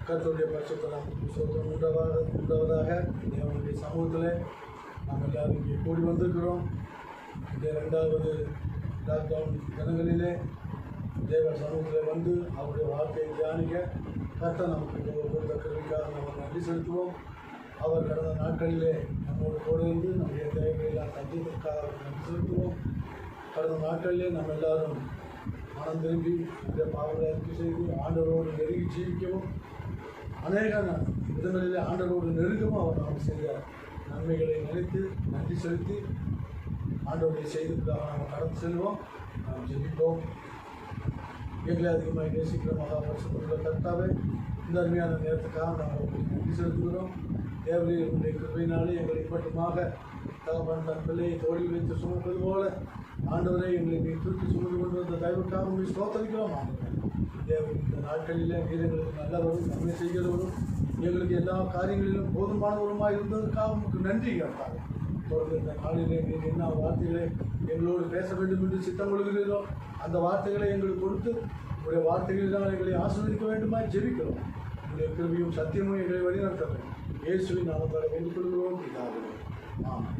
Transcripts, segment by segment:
கர்த்தருடைய பட்சத்தில் சோதனை உண்டாவதாக. தேவனுடைய சமூகத்தில் நாம் எல்லாரும் இங்கே கூடி வந்திருக்கிறோம். இந்த 2வது லாக்டவுன் தினங்களிலே தேவ சமூகத்தில் வந்து அவருடைய வார்த்தையை தியானிக்க கர்த்தர் நமக்கு கொடுத்த கருவிக்காக நம்ம நன்றி செலுத்துவோம். அவர் கடந்த நாட்களிலே நம்மோடு கூட இருந்து நம்முடைய தேவையெல்லாம் தந்ததற்காக நன்றி செலுத்துவோம். கடந்த நாட்களிலே நம்ம எல்லாரும் மனம் திரும்பி இந்த பாவங்களை அறிக்கை செய்து ஆண்டவரோடு நெருங்கி ஜீவிக்கவும் அநேக விதங்களிலே ஆண்டவரோடு நெருங்கவும் அவர் நாம் செய்த நன்மைகளை நினைத்து நன்றி செலுத்தி ஆண்டவருடைய செய்திக்காக நாம் கடந்து செல்வோம். நாம் ஜெபிப்போம். எங்களை அதிகமாக நேசிக்கிற மகா பரிசுத்தமுள்ள கர்த்தாவே, இந்த அருமையான நேரத்துக்காக நாங்கள் நன்றி செலுத்துகிறோம். தேவரீர் உங்களுடைய கிருபையினாலே எங்களை மட்டுமாக தகப்பன் தன் பிள்ளையை தோழி வைத்து சுமப்பது போல ஆண்டவரை எங்களை நீ தூக்கி சுமந்து கொண்டு வந்த தயவுக்காக உங்களை ஸ்தோத்தரிக்கிறோம். ஆண்டவரே, தேவன் இந்த நாட்களில் நீர் எங்களுக்கு நல்லவரும் நன்மை செய்கிறவரும் எங்களுக்கு எல்லா காரியங்களிலும் போதுமானவருமாக இருந்ததற்காக உங்களுக்கு நன்றி கேட்டாங்க. தொடர்ந்து இந்த நாளிலே நீர் என்ன வார்த்தைகளை எங்களோடு பேச வேண்டும் என்று சித்தம் கொள்கிறீரோ அந்த வார்த்தைகளை எங்களுக்கு கொடுத்து உங்களுடைய வார்த்தைகளில் எங்களை ஆசீர்வதிக்க வேண்டுமா ஜெபிக்கிறோம். உங்களுடைய கிருபையும் சத்தியமும் எங்களை வழிநடத்த வேண்டும். இயேசுவின் நாமத்தால் வேண்டிக் கொள்கிறோம். பிதாவே, ஆமென்.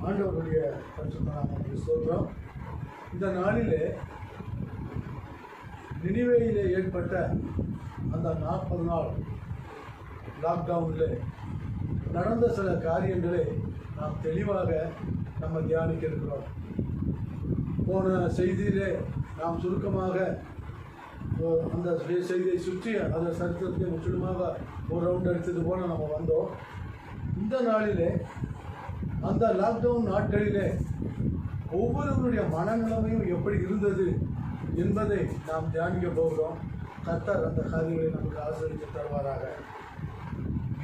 ஆண்டவருடைய பரிசுத்த நாமத்துக்கு ஸ்தோத்திரம். இந்த நாளிலே நினிவேயிலே ஏற்பட்ட அந்த 40 நாள் லாக்டவுனில் நடந்த சில காரியங்களை நாம் தெளிவாக நம்ம தியானிக்க இருக்கிறோம். போன செய்தியிலே நாம் சுருக்கமாக அந்த செய்தியை சுற்றி அந்த சரித்திரத்தை முற்றிலுமாக ஒரு ரவுண்ட் அடித்தது போல நம்ம வந்தோம். இந்த நாளிலே அந்த லாக்டவுன் நாட்களிலே ஒவ்வொருவருடைய மனநிலைமையும் எப்படி இருந்தது என்பதை நாம் தியானிக்க போகிறோம். கர்த்தர் அந்த காரியங்களை நமக்கு ஆசீர்வதித்து தருவாராக.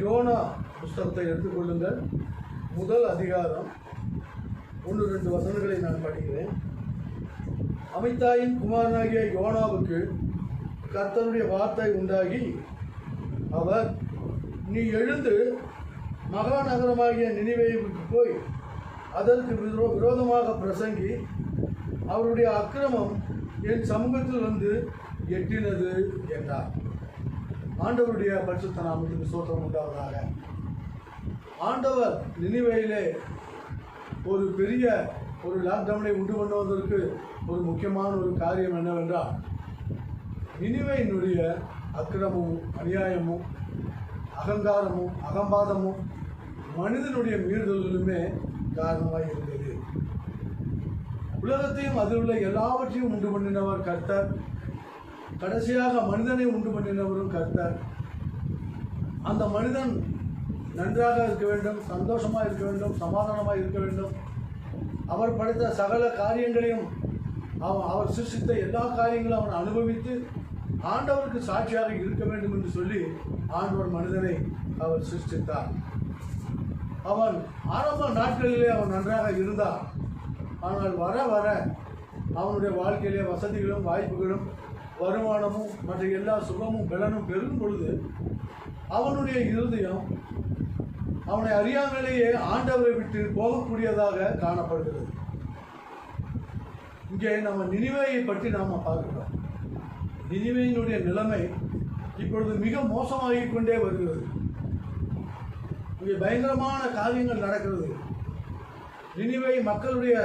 யோனா புஸ்தகத்தை எடுத்துக்கொள்ளுங்கள். முதல் அதிகாரம் 1-2 வசனங்களை நான் படிக்கிறேன். அமித்தாயின் குமாரனாகிய யோனாவுக்கு கர்த்தருடைய வார்த்தை உண்டாகி, அவர், நீ எழுந்து மகாநகரமாகிய நினிவேவுக்கு போய் அதற்கு விரோதமாக பிரசங்கி, அவருடைய அக்கிரமம் என் சமூகத்தில் வந்து எட்டினது என்றார். ஆண்டவருடைய பரிசுத்த நாமத்துக்கு ஸ்தோத்திரம் உண்டாவதாக. ஆண்டவர் நினிவேயிலே ஒரு பெரிய லாக்டவுனை உண்டு பண்ணுவதற்கு ஒரு முக்கியமான ஒரு காரியம் என்னவென்றால், நினிவேயினுடைய அக்கிரமமும் அநியாயமும் அகங்காரமும் அகம்பாதமும் மனிதனுடைய மீறுதல்களுமே காரணமாக இருந்தது. உலகத்தையும் அதில் உள்ள எல்லாவற்றையும் உண்டு பண்ணினவர் கர்த்தர். கடைசியாக மனிதனை உண்டு பண்ணினவரும் கர்த்தர். அந்த மனிதன் நன்றாக இருக்க வேண்டும், சந்தோஷமாக இருக்க வேண்டும், சமாதானமாக இருக்க வேண்டும். அவர் படைத்த சகல காரியங்களையும் அவர் சிருஷ்டித்த எல்லா காரியங்களும் அவன் அனுபவித்து ஆண்டவருக்கு சாட்சியாக இருக்க வேண்டும் என்று சொல்லி ஆண்டவர் மனிதனை அவர் சிருஷ்டித்தார். அவன் ஆரம்ப நாட்களிலே அவன் நன்றாக இருந்தான். ஆனால் வர வர அவனுடைய வாழ்க்கையிலே வசதிகளும் வாய்ப்புகளும் வருமானமும் மற்ற எல்லா சுகமும் பலனும் பெருகும் பொழுது அவனுடைய இருதயம் அவனை அறியாமலேயே ஆண்டவரை விட்டு போகக்கூடியதாக காணப்படுகிறது. இங்கே நம்ம நினிவேயை பற்றி நாம் பார்க்கிறோம். நினிவேயினுடைய நிலைமை இப்பொழுது மிக மோசமாகிக் கொண்டே வருகிறது. இங்கே பயங்கரமான காரியங்கள் நடக்கிறது. நினிவே மக்களுடைய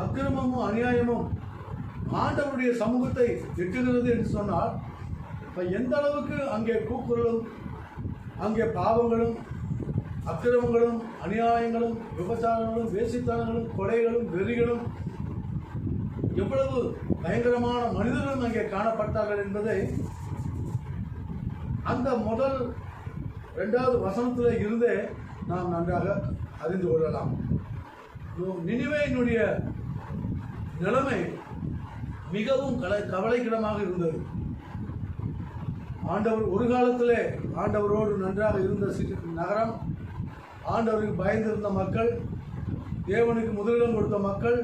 அக்கிரமமும் அநியாயமும் ஆண்டவருடைய சமூகத்தை எட்டுகிறது என்று சொன்னால், இப்போ எந்த அளவுக்கு அங்கே கூக்குரலும், அங்கே பாவங்களும் அக்கிரமங்களும் அநியாயங்களும் விபச்சாரங்களும் வேசித்தனங்களும் கொலைகளும் வெறிகளும் எவ்வளவு பயங்கரமான மனிதர்களும் அங்கே காணப்பட்டார்கள் என்பதை அந்த முதல் 2வது வசனத்தில் இருந்தே நாம் நன்றாக அறிந்து கொள்ளலாம். நினிவேயினுடைய நிலைமை மிகவும் கவலைக்கிடமாக இருந்தது. ஆண்டவர் ஒரு காலத்திலே ஆண்டவரோடு நன்றாக இருந்த நகரம், ஆண்டவருக்கு பயந்திருந்த மக்கள், தேவனுக்கு முதலிடம் கொடுத்த மக்கள்,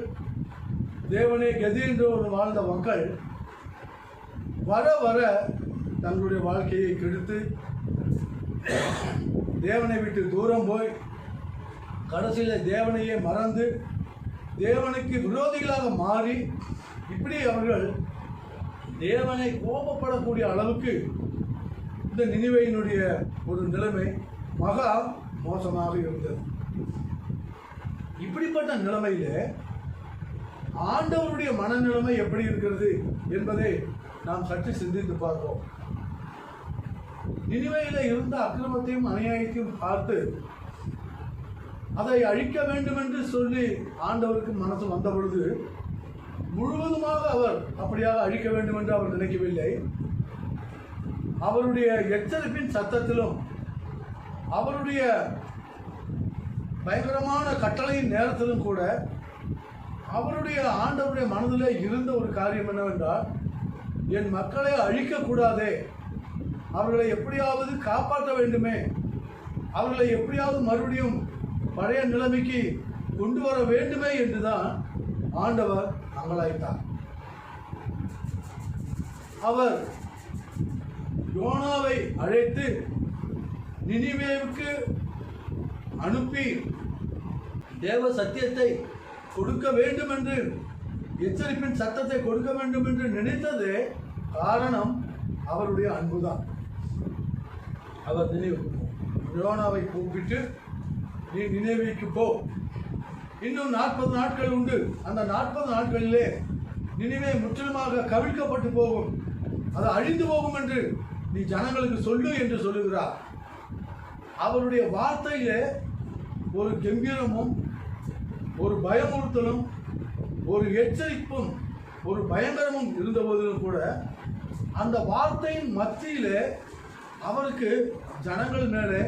தேவனே கதி என்று வாழ்ந்த மக்கள் வர வர தங்களுடைய வாழ்க்கையை கெடுத்து தேவனை விட்டு தூரம் போய் கடைசியில் தேவனையே மறந்து தேவனுக்கு விரோதிகளாக மாறி இப்படி அவர்கள் தேவனை கோபப்படக்கூடிய அளவுக்கு இந்த நினிவேயினுடைய ஒரு நிலைமை மகா மோசமாக இருந்தது. இப்படிப்பட்ட நிலைமையில ஆண்டவருடைய மனநிலைமை எப்படி இருக்கிறது என்பதை நாம் சற்று சிந்தித்து பார்ப்போம். நினிவேயில இருந்த அக்கிரமத்தையும் அநியாயத்தையும் பார்த்து அதை அழிக்க வேண்டும் என்று சொல்லி ஆண்டவருக்கு மனசு வந்த பொழுது முழுவதுமாக அவர் அப்படியாக அழிக்க வேண்டும் என்று அவர் நினைக்கவில்லை. அவருடைய எச்சரிப்பின் சத்தத்திலும் அவருடைய பயங்கரமான கட்டளையின் நேரத்திலும் கூட அவருடைய ஆண்டவருடைய மனதில் இருந்த ஒரு காரியம் என்னவென்றால், என் மக்களை அழிக்கக்கூடாதே, அவர்களை எப்படியாவது காப்பாற்ற வேண்டுமே, அவர்களை எப்படியாவது மறுபடியும் பழைய நிலைமைக்கு கொண்டு வர வேண்டுமே என்றுதான் ஆண்டவர் அங்கலாய்த்தார். அவர் யோனாவை அழைத்து நினிவேவுக்கு அனுப்பி தேவ சத்தியத்தை கொடுக்க வேண்டும் என்று, எச்சரிப்பின் சத்தத்தை கொடுக்க வேண்டும் என்று நினைத்தது காரணம் அவருடைய அன்புதான். அவர் யோனாவை கூப்பிட்டு, நீ நினிவேக்கு போ, இன்னும் 40 நாட்கள் உண்டு, அந்த 40 நாட்களிலே நினிவே முற்றிலுமாக கவிழ்க்கப்பட்டு போகும், அது அழிந்து போகும் என்று நீ ஜனங்களுக்கு சொல்லு என்று சொல்லுகிறார். அவருடைய வார்த்தையிலே ஒரு கம்பீரமும் ஒரு பயமுறுத்தலும் ஒரு எச்சரிப்பும் ஒரு பயங்கரமும் இருந்த போதிலும் கூட அந்த வார்த்தையின் மத்தியிலே அவருக்கு ஜனங்கள் மேலே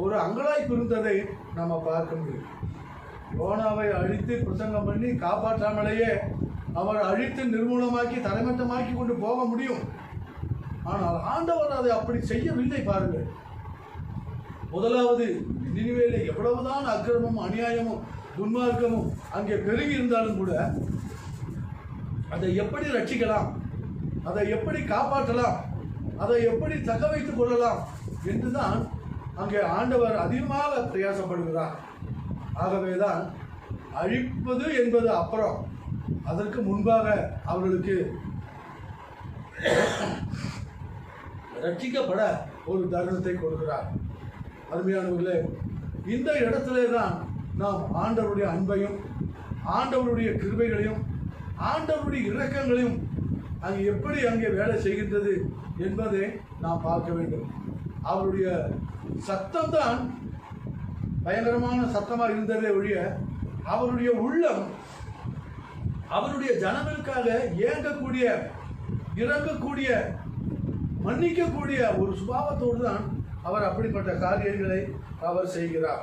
ஒரு அங்கலாய்ப்பு இருந்ததை நம்ம பார்க்க முடியும். யோனாவை அழித்து பிரசங்கம் பண்ணி காப்பாற்றாமலேயே அவர் அழித்து நிர்மூலமாக்கி தரைமட்டமாக்கி கொண்டு போக முடியும். ஆனால் ஆண்டவர் அதை அப்படி செய்யவில்லை. பாருங்கள், முதலாவது நினிவேல எவ்வளவுதான் அக்கிரமும் அநியாயமும் துன்மார்க்கமும் அங்கே பெருகி இருந்தாலும் கூட அதை எப்படி ரட்சிக்கலாம், அதை எப்படி காப்பாற்றலாம், அதை எப்படி தக்க வைத்துக் கொள்ளலாம் என்றுதான் அங்கே ஆண்டவர் அதிகமாக பிரயாசப்படுகிறார். ஆகவேதான் அழிப்பது என்பது அப்புறம், அதற்கு முன்பாக அவர்களுக்கு ரட்சிக்கப்பட ஒரு தருணத்தை கொடுக்கிறார். அருமையானவர்களே, இந்த இடத்திலே தான் நாம் ஆண்டவருடைய அன்பையும் ஆண்டவருடைய கிருபைகளையும் ஆண்டவருடைய இரக்கங்களையும் அங்கே எப்படி அங்கே வேலை செய்கின்றது என்பதை நாம் பார்க்க வேண்டும். அவருடைய சத்தம் தான் பயங்கரமான சத்தமாக இருந்ததே ஒழிய அவருடைய உள்ளம் அவருடைய ஜனங்களுக்காக ஏங்கக்கூடிய, இறங்கக்கூடிய, மன்னிக்கக்கூடிய ஒரு சுபாவத்தோடு தான் அவர் அப்படிப்பட்ட காரியங்களை அவர் செய்கிறார்.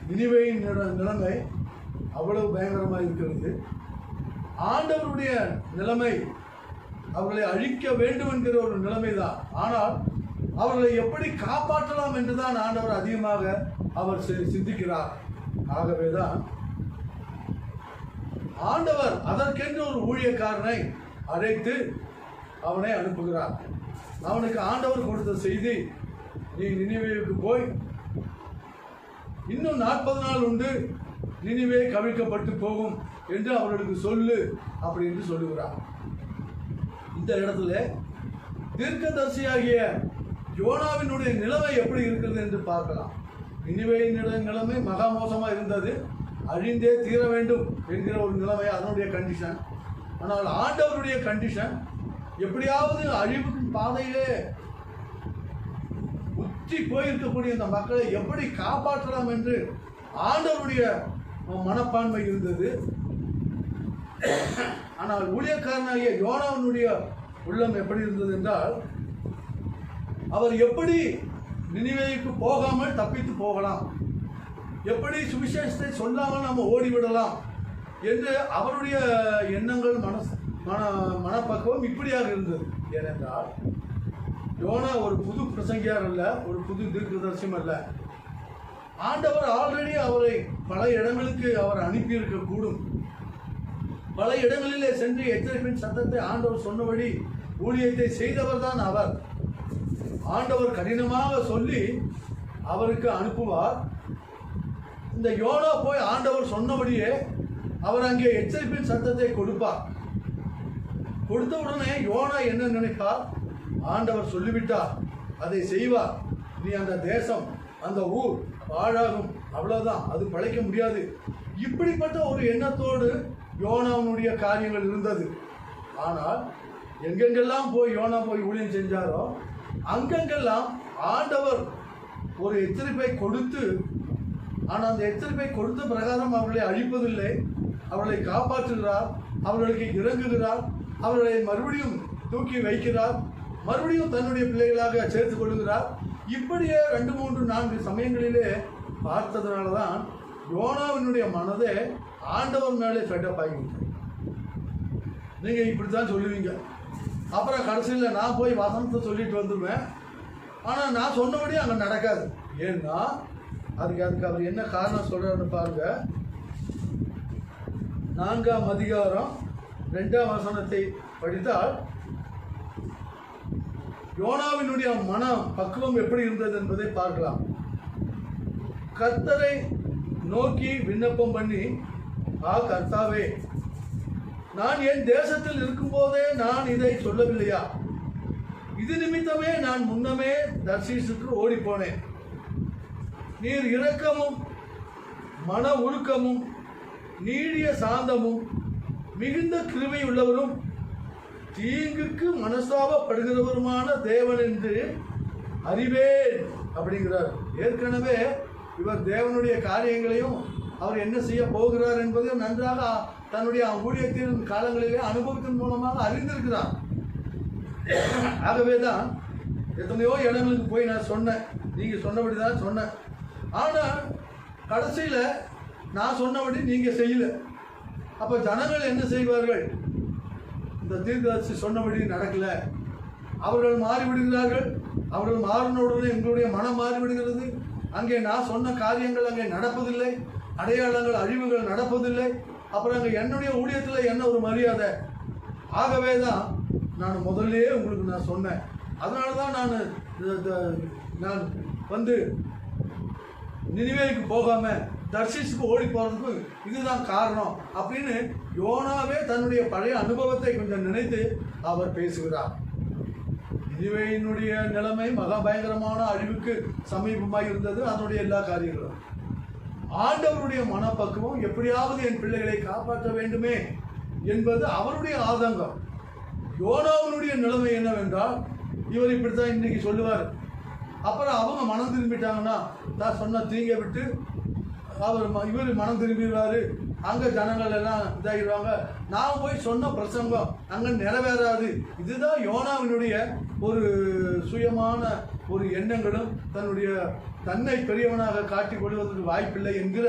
நினிவேயின் நிலைமை அவ்வளவு பயங்கரமாக இருக்கிறது. ஆண்டவருடைய நிலைமை அவர்களை அழிக்க வேண்டும் என்கிற ஒரு நிலைமை தான். ஆனால் அவர்களை எப்படி காப்பாற்றலாம் என்றுதான் ஆண்டவர் அதிகமாக அவர் சிந்திக்கிறார். ஆகவேதான் ஆண்டவர் அதற்கென்று ஒரு ஊழியக்காரனை அழைத்து அவனை அனுப்புகிறார். அவனுக்கு ஆண்டவர் கொடுத்த செய்தி, நீ நினிவேவுக்கு போய் இன்னும் 40 நாள் உண்டு, நினிவே கவிழ்க்கப்பட்டு போகும் என்று அவர்களுக்கு சொல்லு அப்படி என்று சொல்லுகிறார். இந்த இடத்துல தீர்க்கதரிசியாகிய யோனாவினுடைய நிலைமை எப்படி இருக்கிறது என்று பார்க்கலாம். நினிவேயினுடைய நிலைமை மகா மோசமாக இருந்தது, அழிந்தே தீர வேண்டும் என்கிற ஒரு நிலைமை அதனுடைய கண்டிஷன். ஆனால் ஆண்டவருடைய கண்டிஷன், எப்படியாவது அழிவுக்கு பாதையிலே உச்சி போயிருக்கக்கூடிய இந்த மக்களை எப்படி காப்பாற்றலாம் என்று ஆண்டவருடைய மனப்பான்மை இருந்தது. ஆனால் ஊழியக்காரனாகிய யோனாவினுடைய உள்ளம் எப்படி இருந்தது என்றால், அவர் எப்படி நினிவேக்கு போகாமல் தப்பித்து போகலாம், எப்படி சுவிசேஷத்தை சொல்லாமல் நம்ம ஓடிவிடலாம் என்று அவருடைய எண்ணங்கள் மனப்பக்குவம் இப்படியாக இருந்தது. ஏனென்றால் யோனா ஒரு புது பிரசங்கியார் அல்ல, ஒரு புது தீர்க்கதரிசியும் அல்ல. ஆண்டவர் ஆல்ரெடி அவரை பல இடங்களுக்கு அவர் அனுப்பியிருக்கக்கூடும். பல இடங்களிலே சென்று எச்சரிப்பின் சத்தத்தை ஆண்டவர் சொன்னபடி ஊழியத்தை செய்தவர் தான் அவர். ஆண்டவர் கடினமாக சொல்லி அவருக்கு அனுப்புவார். இந்த யோனா போய் ஆண்டவர் சொன்னபடியே அவர் அங்கே எச்சரிப்பின் சத்தத்தை கொடுப்பார். கொடுத்த உடனே யோனா என்ன நினைத்தார்? ஆண்டவர் சொல்லிவிட்டார், அதை செய்வார், நீ அந்த தேசம் அந்த ஊர் பாழாகும், அவ்வளவுதான், அது பழைக்க முடியாது. இப்படிப்பட்ட ஒரு எண்ணத்தோடு யோனாவுடைய காரியங்கள் இருந்தது. ஆனால் எங்கெங்கெல்லாம் யோனா போய் ஊழியம் செஞ்சாரோ அங்கெங்கெல்லாம் ஆண்டவர் ஒரு எச்சரிப்பை கொடுத்து, ஆனால் அந்த எச்சரிப்பை கொடுத்த பிரகாரம் அவர்களை அழிப்பதில்லை, அவர்களை காப்பாற்றுகிறார், அவர்களுக்கு இறங்குகிறார், அவர்களை மறுபடியும் தூக்கி வைக்கிறார், மறுபடியும் தன்னுடைய பிள்ளைகளாக சேர்த்துக் கொள்கிறார். இப்படியே 2, 3, 4 சமயங்களிலே பார்த்ததுனால தான் யோனாவினுடைய மனதை ஆண்டவர் மேலே ஃபெட்டப் ஆகிவிட்டது. நீங்கள் இப்படி தான் சொல்லுவீங்க. அப்புறம் கடைசியில் நான் போய் வசனத்தை சொல்லிட்டு வந்துடுவேன், ஆனால் நான் சொன்னபடி அங்கே நடக்காது. ஏன்னா அதுக்கு அவர் என்ன காரணம் சொல்கிறாருன்னு பாருங்க. 4ஆம் அதிகாரம் 2ஆம் வசனத்தை படித்தால் யோனாவினுடைய மன பக்குவம் எப்படி இருந்தது என்பதை பார்க்கலாம். கர்த்தரை நோக்கி விண்ணப்பம் பண்ணி, கர்த்தாவே, நான் என் தேசத்தில் இருக்கும்போதே நான் இதை சொல்லவில்லையா? இது நிமித்தமே நான் முன்னமே தர்ஷீசுக்கு ஓடிப்போனேன். நீர் இரக்கமும் மன உருக்கமும் நீடிய சாந்தமும் மிகுந்த கிருபை உள்ளவரும் தீங்குக்கு மனஸ்தாபப்படுகிறவருமான தேவன் என்று அறிவேன் அப்படிங்கிறார். ஏற்கனவே இவர் தேவனுடைய காரியங்களையும் அவர் என்ன செய்ய போகிறார் என்பதையும் நன்றாக தன்னுடைய ஊழியத்தின் காலங்களிலே அனுபவத்தின் மூலமாக அறிந்திருக்கிறார். ஆகவே தான் எத்தனையோ இடங்களுக்கு போய் நான் சொன்னேன், நீங்கள் சொன்னபடி தான் சொன்னேன். ஆனால் கடைசியில் நான் சொன்னபடி நீங்கள் செய்யலை. அப்போ ஜனங்கள் என்ன செய்வார்கள்? இந்த தீர்க்கதரிசி சொன்னபடி நடக்கலை, அவர்கள் மாறிவிடுகிறார்கள். அவர்கள் மாறினவுடனே எங்களுடைய மனம் மாறிவிடுகிறது. அங்கே நான் சொன்ன காரியங்கள் அங்கே நடப்பதில்லை, அடையாளங்கள் அழிவுகள் நடப்பதில்லை. அப்புறம் அங்கே என்னுடைய ஊழியத்தில் என்ன ஒரு மரியாதை? ஆகவே தான் நான் முதல்லே உங்களுக்கு நான் சொன்னேன். அதனால தான் நான் வந்து நினிவேக்கு போகாமல் தர்ஷீசுக்கு ஓடி போகிறதுக்கு இதுதான் காரணம் அப்படின்னு யோனாவே தன்னுடைய பழைய அனுபவத்தை கொஞ்சம் நினைத்து அவர் பேசுகிறார். நினிவேயினுடைய நிலைமை மகா பயங்கரமான அழிவுக்கு சமீபமாக இருந்தது. அதனுடைய எல்லா காரியங்களும் ஆண்டவருடைய மனப்பக்குவம், எப்படியாவது என் பிள்ளைகளை காப்பாற்ற வேண்டுமே என்பது அவருடைய ஆதங்கம். யோனாவினுடைய நிலைமை என்னவென்றால், இவர் இப்படித்தான் இன்னைக்கு சொல்லுவார். அப்புறம் அவங்க மனம் திரும்பிட்டாங்கன்னா தான் சொன்ன தீங்கை விட்டு இவர் மனம் திரும்பிடுவார். அங்கே ஜனங்கள் எல்லாம் இதாகிடுவாங்க. நான் போய் சொன்ன பிரசங்கம் அங்கே நிறைவேறாது. இதுதான் யோனாவினுடைய ஒரு சுயமான ஒரு எண்ணங்களும் தன்னை பெரியவனாக காட்டிக் கொள்வதற்கு வாய்ப்பில்லை என்கிற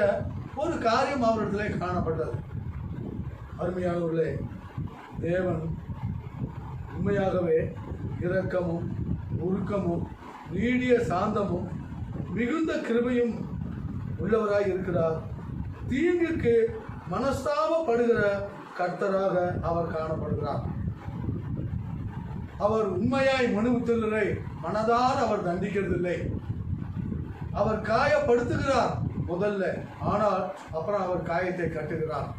ஒரு காரியம் அவரிடத்திலே காணப்பட்டது. அருமையானவர்களே, தேவன் உண்மையாகவே இரக்கமும் உருக்கமும் நீடிய சாந்தமும் மிகுந்த கிருபையும் உள்ளவராய் இருக்கிறார். தீங்குக்கு மனஸ்தாபப்படுகிற கர்த்தராக அவர் காணப்படுகிறார். அவர் உண்மையாய் மனுவுத்தலை மனதார அவர் தண்டிக்கிறதில்லை. அவர் காயப்படுத்துகிறார் முதல்ல, ஆனால் அப்புறம் அவர் காயத்தை கட்டுகிறார்.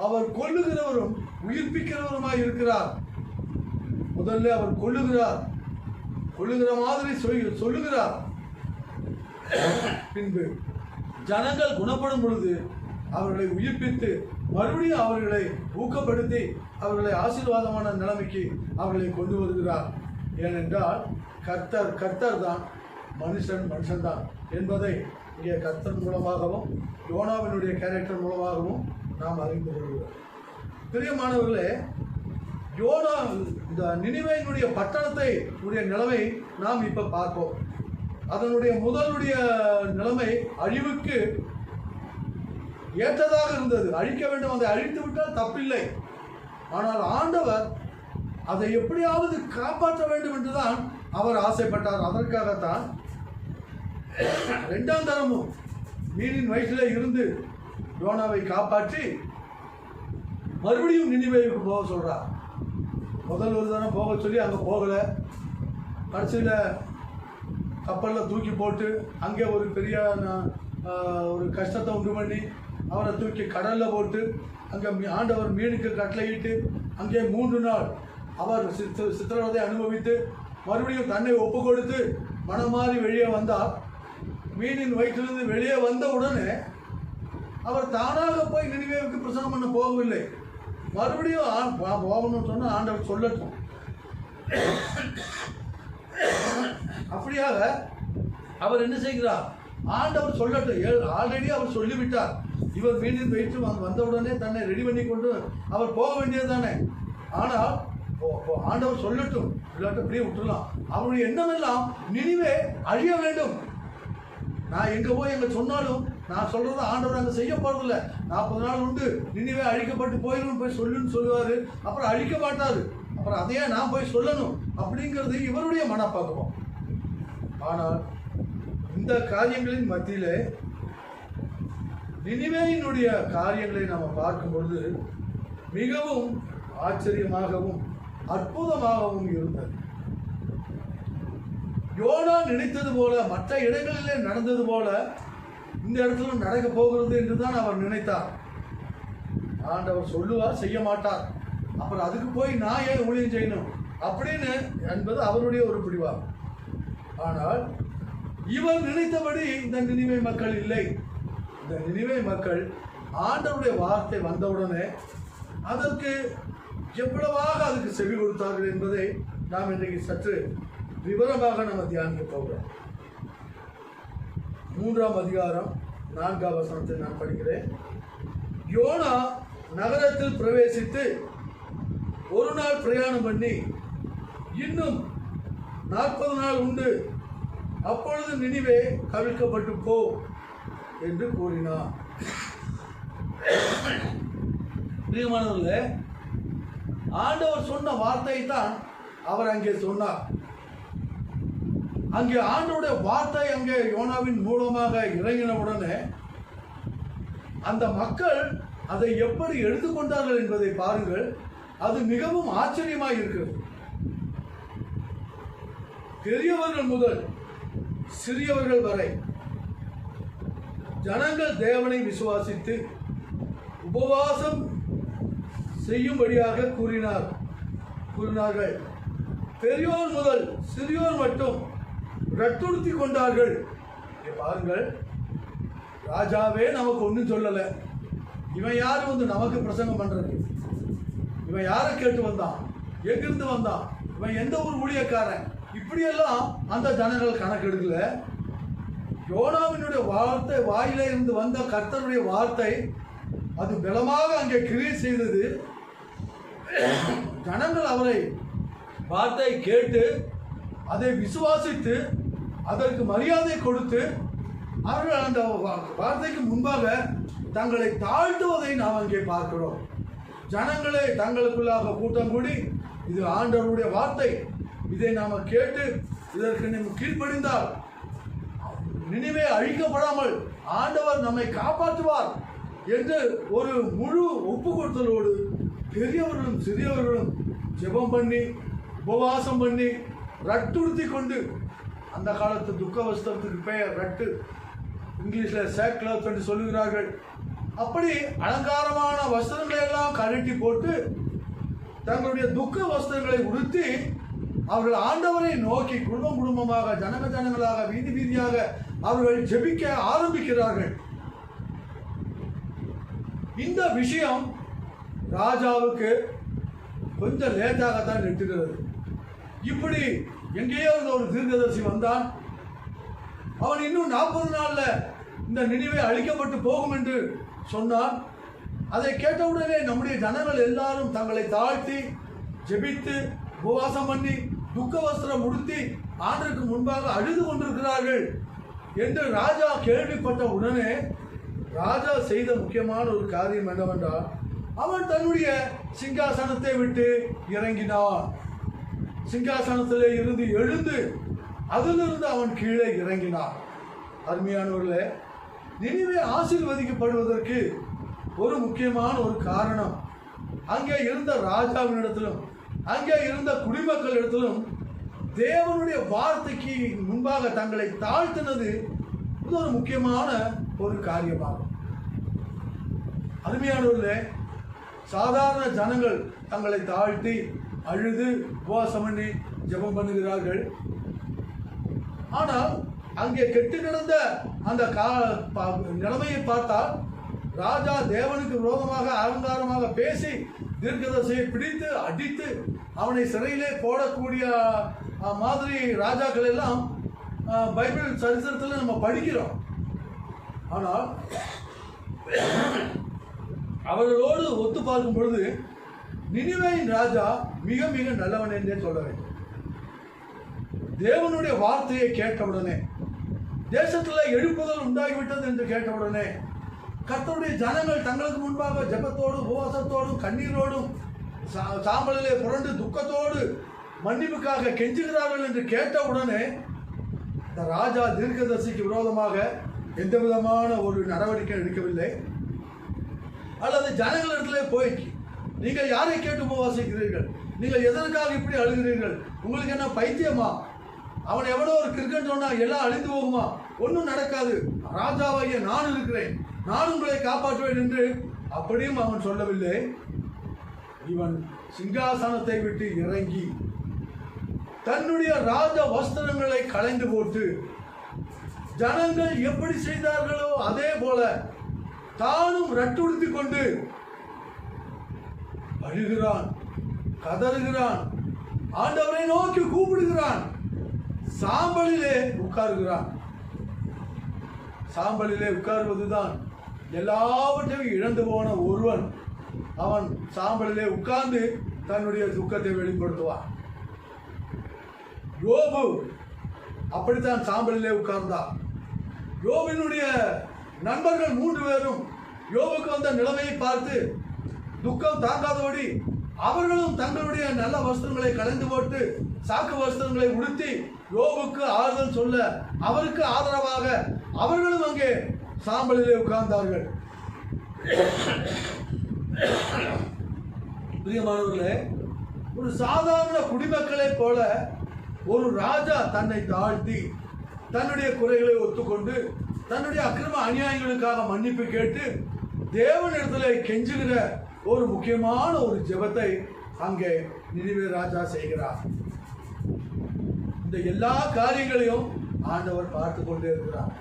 அவர் கொல்லுகிறவரும் உயிர்ப்பிக்கிறவருமாய் இருக்கிறார். முதல்ல அவர் கொல்லுகிற மாதிரி சொல்லுகிறார். பின்பு ஜனங்கள் குணப்படும் பொழுது அவர்களை உயிர்ப்பித்து மறுபடியும் அவர்களை ஊக்கப்படுத்தி அவர்களை ஆசீர்வாதமான நிலைமைக்கு அவர்களை கொண்டு வருகிறார். ஏனென்றால் கர்த்தர் தான், மனுஷன் தான் என்பதை இங்கே கர்த்தர் மூலமாகவும் யோனாவினுடைய கேரக்டர் மூலமாகவும் நாம் அறிந்து கொள்கிறோம். பிரியமானவர்களே, யோனா இந்த நினிவேயினுடைய பட்டணத்தை உடைய நிலைமை நாம் இப்போ பார்ப்போம். அதனுடைய முதலுடைய நிலைமை அழிவுக்கு ஏற்றதாக இருந்தது. அழிக்க வேண்டும், அதை அழித்து விட்டால் தப்பில்லை. ஆனால் ஆண்டவர் அதை எப்படியாவது காப்பாற்ற வேண்டும் என்றுதான் அவர் ஆசைப்பட்டார். அதற்காகத்தான் 2ஆம் தரமும் மீனின் வயிற்றில் இருந்து யோனாவை காப்பாற்றி மறுபடியும் நினிவேவுக்கு போக சொல்றார். முதல் ஒரு தரம் போக சொல்லி அங்கே போகலை. கடைசியில் கப்பலில் தூக்கி போட்டு அங்கே ஒரு பெரிய ஒரு கஷ்டத்தை உண்டு பண்ணி அவரை தூக்கி கடலில் போட்டு அங்கே ஆண்டவர் மீனுக்கு கட்டளையிட்டு அங்கே 3 நாள் அவர் சித்திரவதை அனுபவித்து மறுபடியும் தன்னை ஒப்பு கொடுத்து மனம் மாறி வெளியே வந்தார். மீனின் வயிற்றிலிருந்து வெளியே வந்த உடனே அவர் தானாக போய் நினிவேவுக்கு பிரசங்கம் பண்ண போகவில்லை. மறுபடியும் போகணும்னு சொன்னால் ஆண்டவர் சொல்லட்டும். அப்படியாக அவர் என்ன செய்கிறார்? ஆண்டவர் சொல்லட்டும். ஆல்ரெடி அவர் சொல்லிவிட்டார். இவர் மீண்டும் போயிட்டு வந்தவுடனே தன்னை ரெடி பண்ணி கொண்டு அவர் போக வேண்டியது தானே. ஆனால் ஆண்டவர் சொல்லட்டும், இல்லாட்ட அப்படியே விட்டுலாம். அவருடைய எண்ணமெல்லாம் நினிவே அழிய வேண்டும். நான் எங்கே போய் எங்கே சொன்னாலும் நான் சொல்கிறத ஆண்டவர் அங்கே செய்ய போகிறதில்ல. 40 நாள் உண்டு, நினிவே அழிக்கப்பட்டு போயிடும் போய் சொல்லுன்னு சொல்லுவார். அப்புறம் அழிக்க மாட்டார். அப்புறம் அதையே நான் போய் சொல்லணும் அப்படிங்கிறது இவருடைய மனப்பக்குவம். ஆனால் இந்த காரியங்களின் மத்தியிலே நினிவேயினுடைய காரியங்களை நாம் பார்க்கும் பொழுது மிகவும் ஆச்சரியமாகவும் அற்புதமாகவும் இருந்தது. யோனா நினைத்தது போல, மற்ற இடங்களிலே நடந்தது போல இந்த இடத்துல நடக்க போகிறது என்று தான் அவர் நினைத்தார். ஆண்டவர் சொல்லுவார், செய்ய மாட்டார். அப்புறம் அதுக்கு போய் நான் ஏன் ஊழியம் செய்யணும் அப்படின்னு என்பது அவருடைய ஒரு பிடிவார். ஆனால் இவர் நினைத்தபடி இந்த நினிவே மக்கள் இல்லை. இந்த நினிவே மக்கள் ஆண்டவருடைய வார்த்தை வந்தவுடனே அதற்கு எவ்வளவாக அதுக்கு செவி கொடுத்தார்கள் என்பதை நாம் இன்றைக்கு சற்று விவரமாக நாம் தியானிக்க போகிறோம். 3ஆம் அதிகாரம் 4ஆம் வசனத்தை நான் படிக்கிறேன். யோனா நகரத்தில் பிரவேசித்து 1 நாள் பிரயாணம் பண்ணி இன்னும் 40 நாள் உண்டு, அப்பொழுது நினிவே கவிழ்க்கப்பட்டு போ என்று கூறினார். பிரியமானவர்களே, ஆண்டவர் சொன்ன வார்த்தை தான் அவர் அங்கே சொன்னார். அங்கே ஆண்டவருடைய வார்த்தை அங்கே யோனாவின் மூலமாக இறங்கின உடனே அந்த மக்கள் அதை எப்படி எடுத்துக்கொண்டார்கள் என்பதை பாருங்கள். அது மிகவும் ஆச்சரியமாக இருக்கிறது. பெரியவர்கள் முதல் சிறியவர்கள் வரை ஜனங்கள் தேவனை விசுவாசித்து உபவாசம் செய்யும்படியாக கூறினார்கள். பெரியோர் முதல் சிறியோர் மட்டும் ரட்டுடுத்தி கொண்டார்கள். பாருங்கள், ராஜாவே நமக்கு ஒன்றும் சொல்லலை. இவன் யாரு வந்து நமக்கு பிரசங்கம் பண்றது? இவன் யாரை கேட்டு வந்தான்? எங்கிருந்து வந்தான்? இவன் எந்த ஒரு ஊழியக்காரன்? இப்படியெல்லாம் அந்த ஜனங்கள் கணக்கெடுக்கல. யோனாவினுடைய வார்த்தை, வாயில இருந்து வந்த கர்த்தருடைய வார்த்தை அது பலமாக அங்கே கிரியை செய்தது. ஜனங்கள் அவரை வார்த்தை கேட்டு அதை விசுவாசித்து அதற்கு மரியாதை கொடுத்து அவர்கள் அந்த வார்த்தைக்கு முன்பாக தங்களை தாழ்த்துவதை நாம் அங்கே பார்க்கிறோம். ஜனங்களே தங்களுக்குள்ளாக கூட்டம் கூடி, இது ஆண்டவருடைய வார்த்தை, இதை நாம் கேட்டு இதற்கு நம்ம கீழ்ப்படிந்தால் நினிவே அழிக்கப்படாமல் ஆண்டவர் நம்மை காப்பாற்றுவார் என்று ஒரு முழு ஒப்பு கொடுத்தலோடு பெரியவர்களும் சிறியவர்களும் ஜெபம் பண்ணி உபவாசம் பண்ணி ரட்டுடுத்தி கொண்டு, அந்த காலத்து துக்க வஸ்திரத்துக்கு பெயர் ரட்டு, இங்கிலீஷில் சேக்லாத் என்று சொல்லுகிறார்கள். அப்படி அலங்காரமான வஸ்திரங்களை எல்லாம் கழட்டி போட்டு தங்களுடைய துக்க வஸ்திரங்களை உடுத்தி அவர்கள் ஆண்டவரை நோக்கி குடும்பமாக ஜனங்களாக வீதி வீதியாக அவர்கள் ஜெபிக்க ஆரம்பிக்கிறார்கள். இந்த விஷயம் ராஜாவுக்கு கொஞ்சம் லேட்டாகத்தான் எட்டுகிறது. இப்படி எங்கேயோ ஒரு தீர்க்கதரிசி வந்தான். அவன் இன்னும் 40 நாள்ல இந்த நினிவே அழிக்கப்பட்டு போகும் என்று சொன்னான். அதை கேட்டவுடனே நம்முடைய ஜனங்கள் எல்லாரும் தங்களை தாழ்த்தி ஜெபித்து உபவாசம் பண்ணி துக்க வஸ்திரம் உடுத்தி ஆண்டருக்கு முன்பாக அழுது கொண்டிருக்கிறார்கள் என்று ராஜா கேள்விப்பட்ட உடனே ராஜா செய்த முக்கியமான ஒரு காரியம் என்னவென்றால், அவன் தன்னுடைய சிங்காசனத்தை விட்டு இறங்கினான். சிங்காசனத்திலே இருந்து எழுந்து அதிலிருந்து அவன் கீழே இறங்கினான். அருமையானவர்களே, நினிவே ஆசீர்வதிக்கப்படுவதற்கு ஒரு முக்கியமான ஒரு காரணம், அங்கே இருந்த ராஜாவினிடத்திலும் அங்கே இருந்த குடிமக்களிடத்திலும் தேவனுடைய வார்த்தைக்கு முன்பாக தங்களை தாழ்த்தினது இது ஒரு முக்கியமான ஒரு காரியமாகும். அருமையானவர்களே, சாதாரண ஜனங்கள் தங்களை தாழ்த்தி அழுது உபவாசம் பண்ணி ஜெபம் பண்ணுகிறார்கள். ஆனால் அங்கே கெட்டு கிடந்த அந்த நிலைமையை பார்த்தால் ராஜா தேவனுக்கு விரோதமாக அலங்காரமாக பேசி தீர்க்கதரிசியை பிடித்து அடித்து அவனை சிறையிலே போடக்கூடிய மாதிரி ராஜாக்கள் எல்லாம் பைபிள் சரித்திரத்தில் நம்ம படிக்கிறோம். ஆனால் அவர்களோடு ஒத்து பார்க்கும் பொழுது நினிவேயின் ராஜா மிக மிக நல்லவன் என்றே சொல்ல வேண்டும். தேவனுடைய வார்த்தையை கேட்டவுடனே, தேசத்தில் எழுப்புதல் உண்டாகிவிட்டது என்று கேட்டவுடனே, கர்த்தருடைய ஜனங்கள் தங்களுக்கு முன்பாக ஜெபத்தோடும் உபவாசத்தோடும் கண்ணீரோடும் சாம்பலிலே புரண்டு துக்கத்தோடு மன்னிப்புக்காக கெஞ்சுகிறார்கள் என்று கேட்டவுடனே இந்த ராஜா தீர்க்கதரிசிக்கு விரோதமாக எந்த விதமான ஒரு நடவடிக்கை எடுக்கவில்லை. அல்லது ஜனங்களிடத்திலே போய் நீங்கள் யாரை கேட்டு உபவாசிக்கிறீர்கள், நீங்கள் எதற்காக இப்படி அழுகிறீர்கள், உங்களுக்கு என்ன பைத்தியமா, அவன் எவ்வளோ ஒரு கிரிக்கெட் சொன்னா எல்லாம் அழிந்து போகுமா, ஒன்றும் நடக்காது, ராஜாவாகிய நான் இருக்கிறேன், நான் உங்களை காப்பாற்றுவேன் என்று அப்படியும் அவன் சொல்லவில்லை. இவன் சிங்காசனத்தை விட்டு இறங்கி தன்னுடைய ராஜ வஸ்திரங்களை களைந்து போட்டு ஜனங்கள் எப்படி செய்தார்களோ அதே போல தானும் ரட்டுடுத்திக் கொண்டு அழுகிறான், கதறுகிறான், ஆண்டவரை நோக்கி கூப்பிடுகிறான், சாம்பலிலே உட்காருகிறான். சாம்பலிலே உட்காருவதுதான் எல்லாவற்றையும் இழந்து போன ஒருவன் அவன் சாம்பலிலே உட்கார்ந்து தன்னுடைய துக்கத்தை வெளிப்படுத்துவான். யோபு அப்படித்தான் சாம்பலிலே உட்கார்ந்தார். யோபினுடைய நண்பர்கள் 3 பேரும் யோபுக்கு வந்த நிலைமையை பார்த்து துக்கம் தாங்காதபடி அவர்களும் தங்களுடைய நல்ல வஸ்திரங்களை களைந்து போட்டு சாக்கு வஸ்திரங்களை உடுத்தி யோபுக்கு ஆறுதல் சொல்ல அவருக்கு ஆதரவாக அவர்களும் அங்கே சாம்பலிலே உட்கார்ந்தார்கள். பிரியமானவர்களே, ஒரு சாதாரண குடிமக்களை போல ஒரு ராஜா தன்னை தாழ்த்தி தன்னுடைய குறைகளை ஒத்துக்கொண்டு தன்னுடைய அக்கிரம அநியாயங்களுக்காக மன்னிப்பு கேட்டு தேவனிடத்தில் கெஞ்சுகிற ஒரு முக்கியமான ஒரு ஜெபத்தை அங்கே நினிவே ராஜா செய்கிறார். இந்த எல்லா காரியங்களையும் ஆண்டவர் பார்த்து கொண்டே இருக்கிறார்.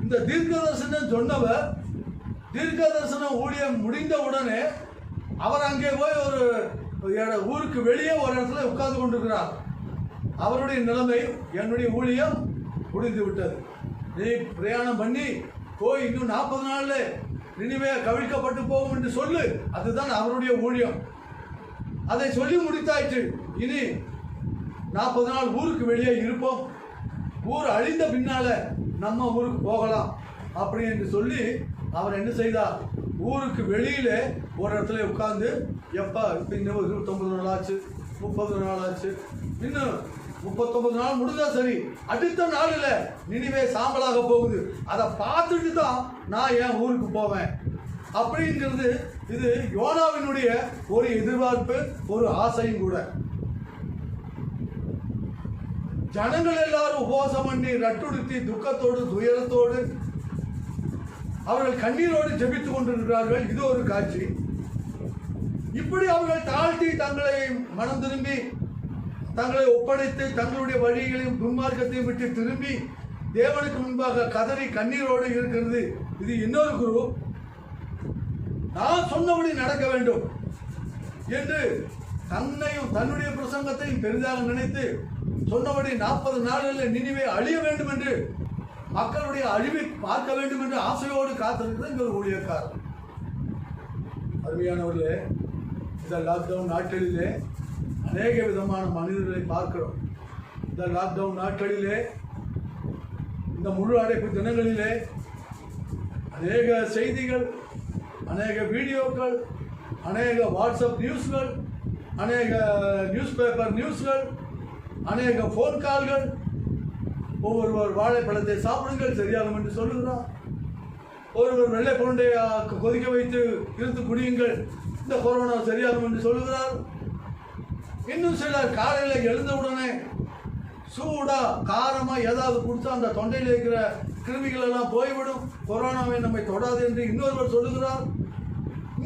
இந்த தீர்க்கதரிசனம் சொன்னவர் தீர்க்கதரிசனம் ஊழியம் முடிந்த உடனே அவர் அங்கே போய் ஒரு ஊருக்கு வெளியே ஒரு இடத்துல உட்கார்ந்து கொண்டிருக்கிறார். அவருடைய நிலைமை, என்னுடைய ஊழியம் முடிந்து விட்டது, நீ பிரயாணம் பண்ணி போய் இன்னும் 40 நாள்ல நினிவே கவிழ்க்கப்பட்டு போகும் என்று சொல்லு, அதுதான் அவருடைய ஊழியம். அதை சொல்லி முடித்தாயிற்று. இனி 40 நாள் ஊருக்கு வெளியே இருப்போம், ஊர் அழிந்த பின்னால நம்ம ஊருக்கு போகலாம் அப்படி என்று சொல்லி அவர் என்ன செய்தார், ஊருக்கு வெளியிலே ஒரு இடத்துல உட்கார்ந்து எப்போ இப்போ இன்னும் 29 நாள் ஆச்சு, 30 நாள் ஆச்சு, இன்னும் 39 நாள் முடிஞ்சா சரி, அடுத்த நாளில் நினிவே சாம்பலாக போகுது, அதை பார்த்துட்டு தான் நான் என் ஊருக்கு போவேன் அப்படிங்கிறது. இது யோனாவினுடைய ஒரு எதிர்பார்ப்பு, ஒரு ஆசையும் கூட. ஜனங்கள் எல்லாரும் உபவாசம் பண்ணி ரட்டுடுத்தி துக்கத்தோடு துயரத்தோடு அவர்கள் கண்ணீரோடு ஜெபித்துக் கொண்டிருக்கிறார்கள். இது ஒரு காட்சி. இப்படி அவர்கள் தாழ்த்தி தங்களை மனம் திரும்பி தங்களை ஒப்படைத்து தங்களுடைய வழிகளையும் துன்மார்க்கத்தையும் விட்டு திரும்பி தேவனுக்கு முன்பாக கதறி கண்ணீரோடு இருக்கிறது. இது இன்னொரு குரு. நான் சொன்னபடி நடக்க வேண்டும் என்று தன்னையும் தன்னுடைய பிரசங்கத்தையும் பெரிதாக நினைத்து சொன்னபடி 40 நாட்களில் நினிவே அழிய வேண்டும் என்று, மக்களுடைய அழிவை பார்க்க வேண்டும் என்று ஆசையோடு காத்திருக்கிறது இங்க ஒரு ஊழியக்காரர். அருமையானவர்களே, இந்த லாக்டவுன் நாட்களிலே அநேக விதமான மனிதர்களை பார்க்கிறோம். இந்த லாக்டவுன் நாட்களிலே, இந்த முழு அடைப்பு தினங்களிலே அநேக செய்திகள், அநேக வீடியோக்கள், அநேக வாட்ஸ்அப் நியூஸ்கள், அநேக நியூஸ் பேப்பர் நியூஸ்கள், அநேக ஃபோன் கால்கள். ஒவ்வொருவர் வாழைப்பழத்தை சாப்பிடுங்கள் சரியாகும் என்று சொல்லுகிறார். ஒருவர் வெள்ளை பொருண்டை கொதிக்க வைத்து இருந்து குடியுங்கள், இந்த கொரோனா சரியாகும் என்று சொல்லுகிறார். இன்னும் சிலர் காலையில் எழுந்தவுடனே சூடா காரமா ஏதாவது குடிச்சா அந்த தொண்டையில் இருக்கிற கிருமிகள் எல்லாம் போய்விடும், கொரோனாவை நம்மை தொடாது என்று இன்னொருவர் சொல்லுகிறார்.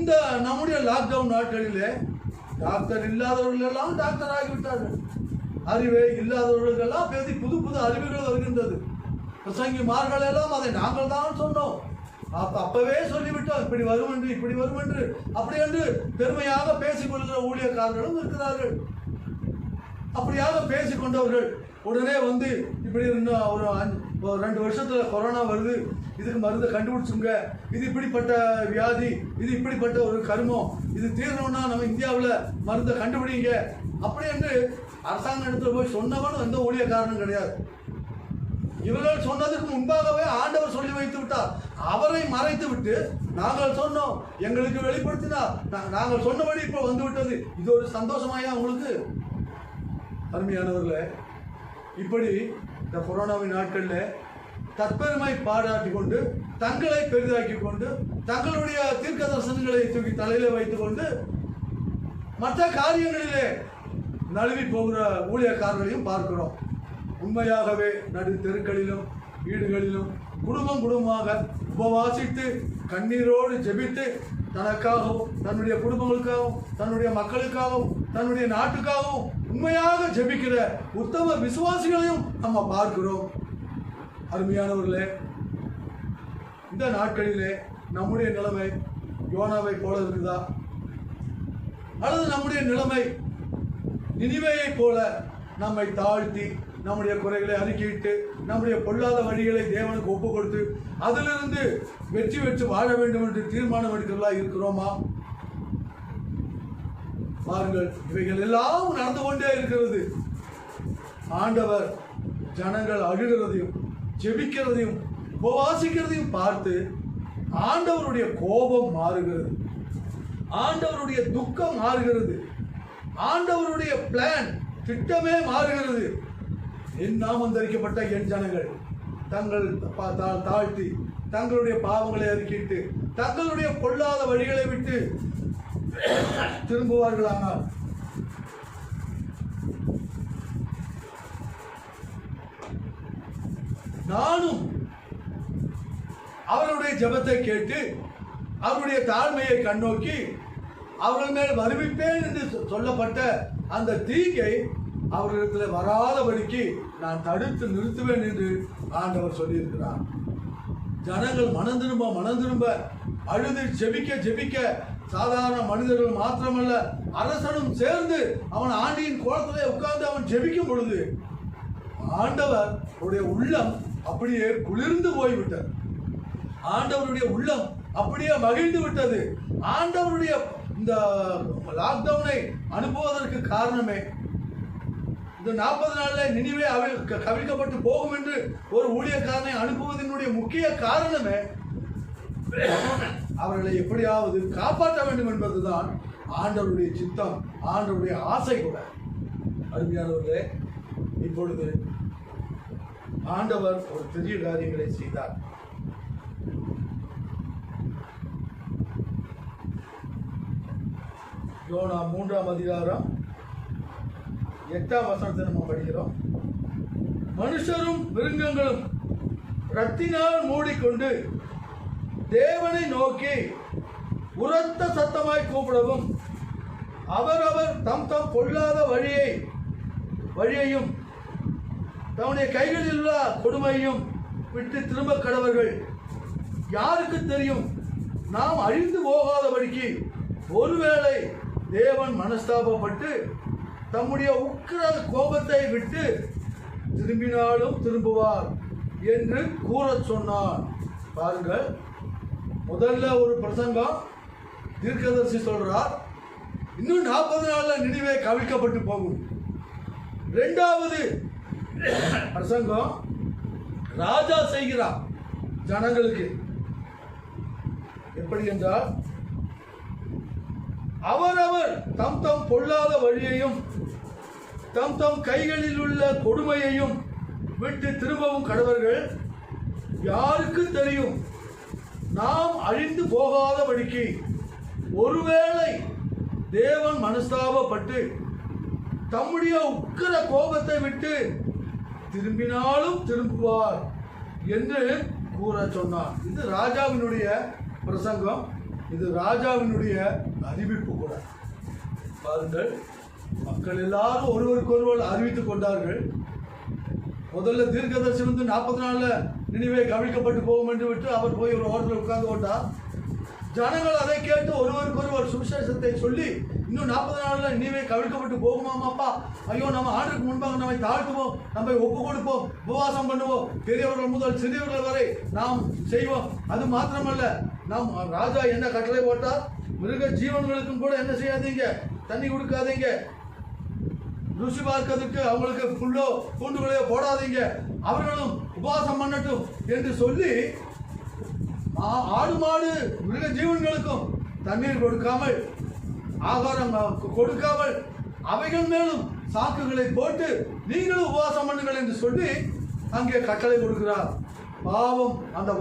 இந்த நம்முடைய லாக்டவுன் நாட்களிலே டாக்டர் இல்லாதவர்கள் எல்லாம் டாக்டர் ஆகிவிட்டார்கள். அறிவே இல்லாதவர்களுக்கெல்லாம் பேசி புது புது அறிவுகள் வருகின்றது. பிரசங்கிமார்கள் எல்லாம் அதை நாங்கள் தான் சொன்னோம், அப்பவே சொல்லிவிட்டோம், இப்படி வரும் என்று இப்படி வரும் என்று அப்படி என்று பெருமையாக பேசிக் கொள்கிற ஊழியக்காரர்களும் இருக்கிறார்கள். அப்படியாக பேசிக்கொண்டவர்கள் உடனே வந்து இப்படி ஒரு 2 வருஷத்துல கொரோனா வருது, இதுக்கு மருந்து கண்டுபிடிச்சுங்க, இது இப்படிப்பட்ட வியாதி, இது இப்படிப்பட்ட ஒரு கருமம், இது தீரணும்னா நம்ம இந்தியாவில் மருந்தை கண்டுபிடிங்க அப்படி என்று அரசாங்க இடத்துல போய் சொன்னவன் எந்த ஊழியக்காரனும் கிடையாது. இவர்கள் சொன்னதுக்கு முன்பாகவே ஆண்டவர் சொல்லி வைத்து விட்டார். அவரை மறைத்து விட்டு நாங்கள் சொன்னோம், எங்களுக்கு வெளிப்படுத்தினார், நாங்கள் சொன்னபடி இப்போ வந்து விட்டது. இது ஒரு சந்தோஷமாயா உங்களுக்கு? அருமையானவர்களே, இப்படி இந்த கொரோனாவின் நாட்களில் தற்பெருமை பாராட்டி கொண்டு தங்களை பெரிதாக்கி கொண்டு தங்களுடைய தீர்க்க தரிசனங்களை தூக்கி தலையில வைத்துக் கொண்டு மற்ற காரியங்களிலே நழுவி போகிற ஊழியக்காரர்களையும் பார்க்கிறோம். உண்மையாகவே நடு தெருக்களிலும் வீடுகளிலும் குடும்பமாக உபவாசித்து கண்ணீரோடு ஜெபித்து தனக்காகவும் தன்னுடைய குடும்பங்களுக்காகவும் தன்னுடைய மக்களுக்காகவும் தன்னுடைய நாட்டுக்காகவும் உண்மையாக ஜெபிக்கிற உத்தம விசுவாசிகளையும் நம்ம பார்க்கிறோம். அருமையானவர்களே, இந்த நாட்களிலே நம்முடைய நிலைமை யோனாவை போல இருக்குதா, அல்லது நம்முடைய நிலைமை நினிவேயை போல நம்மை தாழ்த்தி நம்முடைய குறைகளை அறிக்கையிட்டு நம்முடைய பொல்லாத வழிகளை தேவனுக்கு ஒப்பு கொடுத்து அதிலிருந்து வெற்றி பெற்று வாழ வேண்டும் என்று தீர்மானம் எடுக்கிறதா இருக்கிறோமா? பாருங்கள், இவைகள் எல்லாம் நடந்து கொண்டே இருக்கிறது. ஆண்டவர் ஜனங்கள் அழுகிறதையும் ஜெபிக்கிறதையும் உபவாசிக்கிறதையும் பார்த்து ஆண்டவருடைய கோபம் மாறுகிறது, ஆண்டவருடைய துக்கம் மாறுகிறது, ஆண்டவருடைய பிளான் திட்டமே மாறுகிறது. என் நாமம் தரிக்கப்பட்ட என் ஜனங்கள் தங்கள் தாழ்த்தி தங்களுடைய பாவங்களை அறிக்கிட்டு தங்களுடைய பொல்லாத வழிகளை விட்டு திரும்புவார்களானால் நானும் அவர்களுடைய ஜெபத்தை கேட்டு அவருடைய தாழ்மையை கண்ணோக்கி அவர்கள் மேல் வருவிப்பேன் என்று சொல்லப்பட்ட அந்த தீங்கை அவர்களிடத்தில் வராதபடிக்கு நான் தடுத்து நிறுத்துவேன் என்று ஆண்டவர் சொல்லியிருக்கிறார். ஜனங்கள் மனம் திரும்ப அழுது ஜெபிக்க சாதாரண மனிதர்கள் மாத்திரமல்ல, அரசனும் சேர்ந்து அவன் ஆண்டியின் கோலத்திலே உட்கார்ந்து அவன் ஜெபிக்கும் பொழுது ஆண்டவர் உள்ளம் அப்படியே குளிர்ந்து போய்விட்டது. ஆண்டவருடைய உள்ளம் அப்படியே மகிழ்ந்து விட்டது. ஆண்டவருடைய இந்த லாக்டவுனை அனுப்புவதற்கு காரணமே, இந்த 40 நாளில் நினிவே கவிழ்க்கப்பட்டு போகும் என்று ஒரு ஊழியக்காரனை அனுப்புவதனுடைய முக்கிய காரணமே அவர்களை எப்படியாவது காப்பாற்ற வேண்டும் என்பதுதான் ஆண்டவருடைய சித்தம், ஆண்டவருடைய ஆசை கூட. அருமையானவர்களே, இப்பொழுது ஆண்டவர் ஒரு பெரிய காரியங்களை செய்தார். யோனா 3ஆம் அதிகாரம் 8ஆம் வசனத்தை நம்ம படிக்கிறோம். மனுஷரும் மிருகங்களும் ரத்தினால் மூடிக்கொண்டு தேவனை நோக்கி உரத்த சத்தமாய் கூப்பிடவும் அவரவர் தம் பொல்லாத வழியையும் தம்முடைய கைகளில் உள்ள கொடுமையையும் விட்டு திரும்ப கடவர்கள். யாருக்கு தெரியும், நாம் அழிந்து போகாதபடிக்கு ஒருவேளை தேவன் மனஸ்தாபப்பட்டு தம்முடைய உக்கிர கோபத்தை விட்டு திரும்பினாலும் திரும்புவார் என்று கூற சொன்னார். பாருங்கள், முதல்ல ஒரு பிரசங்கம் தீர்க்கதரிசி சொல்றார், இன்னும் 40 நாள்ல நினிவே கவிழ்க்கப்பட்டு போகும். 2வது பிரசங்கம் ராஜா செய்கிறார் ஜனங்களுக்கு. எப்படி என்றால், அவரவர் தம் பொல்லாத வழியையும் தம் கைகளில் உள்ள கொடுமையையும் விட்டு திரும்பவும் கடவர்கள். யாருக்கு தெரியும், நாம் அழிந்து போகாதபடிக்கு ஒருவேளை தேவன் மனஸ்தாபப்பட்டு தம்முடைய உக்கிர கோபத்தை விட்டு திரும்பினாலும் திரும்புவார் என்று கூற சொன்னார். இது ராஜாவினுடைய பிரசங்கம். இது ராஜாவினுடைய அறிவிப்பு கூட. பாருங்கள், மக்கள் எல்லாரும் ஒருவருக்கொருவர் அறிவித்துக் கொண்டார்கள். முதல்ல தீர்க்கதரிசி 40 நாள்ல நினிவே கவிழ்க்கப்பட்டு போகும் என்று விட்டு அவர் போய் ஒரு ஓரத்தில் உட்கார்ந்து கொண்டார். ஜனங்கள் அதை கேட்டு ஒருவருக்கொருவர் சுவிசேஷத்தை சொல்லி, இன்னும் 40 நாள்ல நினிவே கவிழ்க்கப்பட்டு போகுமாமாப்பா, ஐயோ நம்ம ஆண்டுக்கு முன்பாக நம்மை தாழ்த்துவோம், நம்மை ஒப்பு கொடுப்போம், உபவாசம் பண்ணுவோம், பெரியவர்கள் முதல் சிறியவர்கள் வரை நாம் செய்வோம். அது மாத்திரமல்ல, நாம் ராஜா என்ன கட்டளை போட்டார், மிருக ஜீவன்களுக்கும் கூட என்ன செய்யாதீங்க, தண்ணி கொடுக்காதீங்க, ருசி பார்க்கிறதுக்கு அவங்களுக்கு புல்லோ பூண்டுகளையோ போடாதீங்க, அவர்களும் உபவாசம் பண்ணட்டும் என்று சொல்லி ஆடு மாடு மிருக ஜீவன்களுக்கும் தண்ணீர் கொடுக்காமல், ஆகாரம் கொடுக்காமல், அவைகள் மேலும் சாக்குகளை போட்டு நீங்களும் உபவாசம் பண்ணுங்கள் என்று சொல்லி அங்கே கட்டளை கொடுக்கிறார். பாவம், அந்த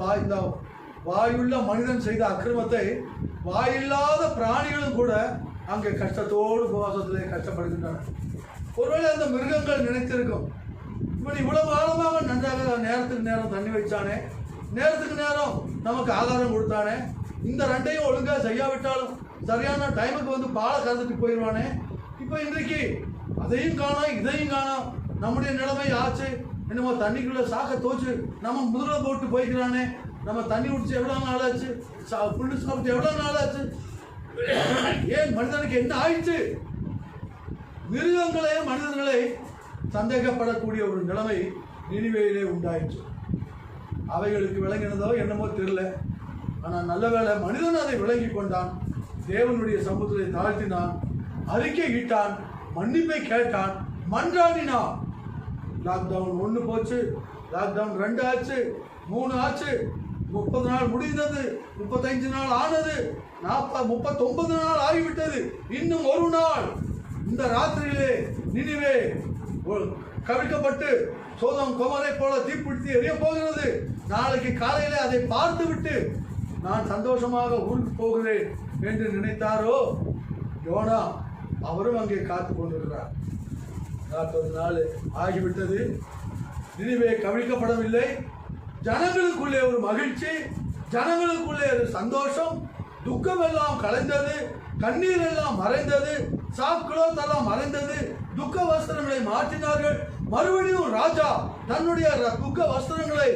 வாயுள்ள மனிதன் செய்த அக்கிரமத்தை வாயில்லாத பிராணிகளும் கூட அங்கே கஷ்டத்தோடு உபவாசத்திலே கஷ்டப்படுகின்றன. ஒருவேளை அந்த மிருகங்கள் நினைத்திருக்கும், இப்படி இவ்வளவு காலமாக நன்றாக நேரத்துக்கு நேரம் தண்ணி வைச்சானே, நேரத்துக்கு நேரம் நமக்கு ஆகாரம் கொடுத்தானே, இந்த ரெண்டையும் ஒழுங்காக செய்யாவிட்டாலும் சரியான டைமுக்கு வந்து பாலை கறந்துட்டு போயிடுவானே, இப்போ இன்றைக்கு அதையும் காணோம் இதையும் காணோம், நம்முடைய நிலைமை ஆச்சு, என்னமோ தண்ணிக்குள்ளே சாக்க தோச்சு நம்ம முதல்ல போட்டு போய்க்கிறானே, நம்ம தண்ணி குடிச்சு எவ்வளோ நாள் ஆச்சு, புல்லு சாப்பிட்டு எவ்வளோ நாள் ஆச்சு, ஏன் மனிதனுக்கு என்ன ஆயிடுச்சு? மிருகங்களே மனிதர்களை சந்தேகப்படக்கூடிய ஒரு நிலைமை நினிவேயிலே உண்டாயிற்று. அவைகளுக்கு விளங்கினதோ என்னமோ தெரியல, ஆனால் நல்ல வேளை மனிதன் அதை விளங்கி கொண்டான், தேவனுடைய சமூகத்தை தாழ்த்தினான், அறிக்கை இட்டான், மன்னிப்பை கேட்டான், மன்றாடினான். லாக்டவுன் 1 போச்சு, லாக்டவுன் 2 ஆச்சு, 3 ஆச்சு, 30 நாள் முடிந்தது, 35 நாள் ஆனது, 39 நாள் ஆகிவிட்டது, இன்னும் ஒரு நாள். இந்த ராத்திரியிலே நினிவே கவிழ்க்கப்பட்டு சோதம் கொமரை போல தீப்பிடித்து எரிய போகிறது. நாளைக்கு காலையிலே அதை பார்த்து விட்டு நான் சந்தோஷமாக ஊருக்கு போகிறேன் என்று நினைத்தாரோ யோனா, அவரும் அங்கே காத்து கொண்டிருக்கிறார். 40 நாள் ஆகிவிட்டது, நினிவே கவிழ்க்கப்படவில்லை. ஜனங்களுக்குள்ளே ஒரு மகிழ்ச்சி, ஜனங்களுக்குள்ளே ஒரு சந்தோஷம், துக்கம் எல்லாம் கலைந்தது, கண்ணீர் எல்லாம் மறைந்தது, சாக்குளோத் எல்லாம் மறைந்தது, துக்க வஸ்திரங்களை மாற்றினார்கள். மறுபடியும் ராஜா தன்னுடைய துக்க வஸ்திரங்களை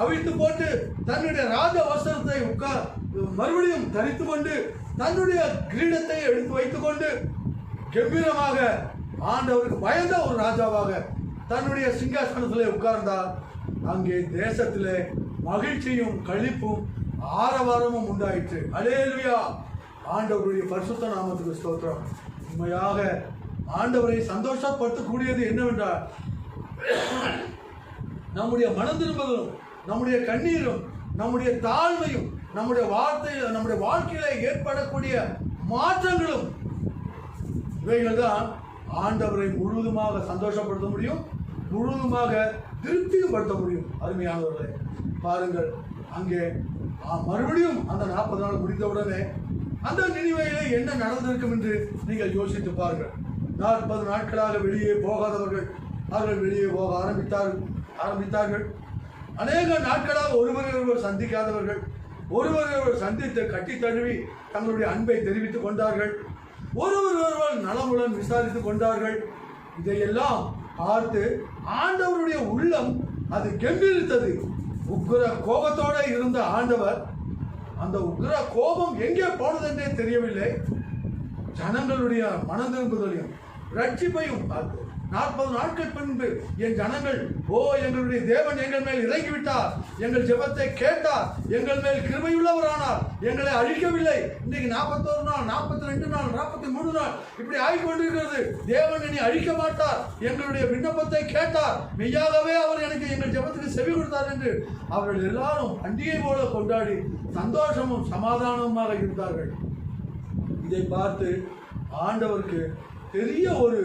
அவிழ்த்து போட்டு தன்னுடைய ராஜ வஸ்திரத்தை மறுபடியும் தரித்து கொண்டு தன்னுடைய கிரீடத்தை எடுத்து வைத்துக் கொண்டு கம்பீரமாக ஆண்டவருக்கு பயந்த ஒரு ராஜாவாக தன்னுடைய சிங்காசனத்திலே உட்கார்ந்தார். அங்கே தேசத்திலே மகிழ்ச்சியும் களிப்பும் ஆரவாரமும் உண்டாயிற்று. அல்லேலூயா! ஆண்டவருடைய பரிசுத்த நாமத்துக்கு ஸ்தோத்திரம். உண்மையாக ஆண்டவரை சந்தோஷப்படுத்தக்கூடியது என்னவென்றால், நம்முடைய மனம் திரும்புதலும், நம்முடைய கண்ணீரும், நம்முடைய தாழ்மையும், நம்முடைய வாழ்க்கையில ஏற்படக்கூடிய மாற்றங்களும், இவைகள் தான் ஆண்டவரை முழுவதுமாக சந்தோஷப்படுத்த முடியும், முழுவதுமாக திருப்திப்படுத்த முடியும். அருமையானவர்களே, பாருங்கள், அங்கே மறுபடியும் அந்த 40 நாள் முடிந்தவுடனே அந்த நினிவேயிலே என்ன நடந்திருக்கும் என்று நீங்கள் யோசித்து பாருங்கள். 40 நாட்களாக வெளியே போகாதவர்கள் அவர்கள் வெளியே போக ஆரம்பித்தார்கள். அநேக நாட்களாக ஒருவரையொருவர் சந்திக்காதவர்கள் ஒருவரையொருவர் சந்தித்து கட்டி தழுவி தங்களுடைய அன்பை தெரிவித்துக் கொண்டார்கள். ஒருவரொருவர் நலமுடன் விசாரித்துக் கொண்டார்கள். இதையெல்லாம் பார்த்து ஆண்டவருடைய உள்ளம் அது கெம்பீரித்தது. உக்கிர கோபத்தோடு இருந்த ஆண்டவர் அந்த உக்கிர கோபம் எங்கே போனதென்றே தெரியவில்லை. ஜனங்களுடைய மனம் திரும்புதலையும் ரட்சிப்பையும் 40 நாட்கள் பின்பு என் ஜனங்கள், எங்களுடைய தேவன் எங்கள் மேல் இறங்கிவிட்டார், எங்கள் ஜெபத்தை கேட்டார், எங்கள் மேல் கிருபையுள்ளவரானார், எங்களை அழிக்கவில்லை. இன்னைக்கு 41 நாள், 42 நாள், 43 நாள் இப்படி ஆகிக்கொண்டிருக்கிறது. தேவன் இனி அழிக்க மாட்டார், எங்களுடைய விண்ணப்பத்தை கேட்டார், மெய்யாகவே அவர் எனக்கு எங்கள் ஜெபத்துக்கு செவி கொடுத்தார் என்று அவர்கள் எல்லாரும் பண்டிகை போல கொண்டாடி சந்தோஷமும் சமாதானமாக இருந்தார்கள். இதை பார்த்து ஆண்டவருக்கு பெரிய ஒரு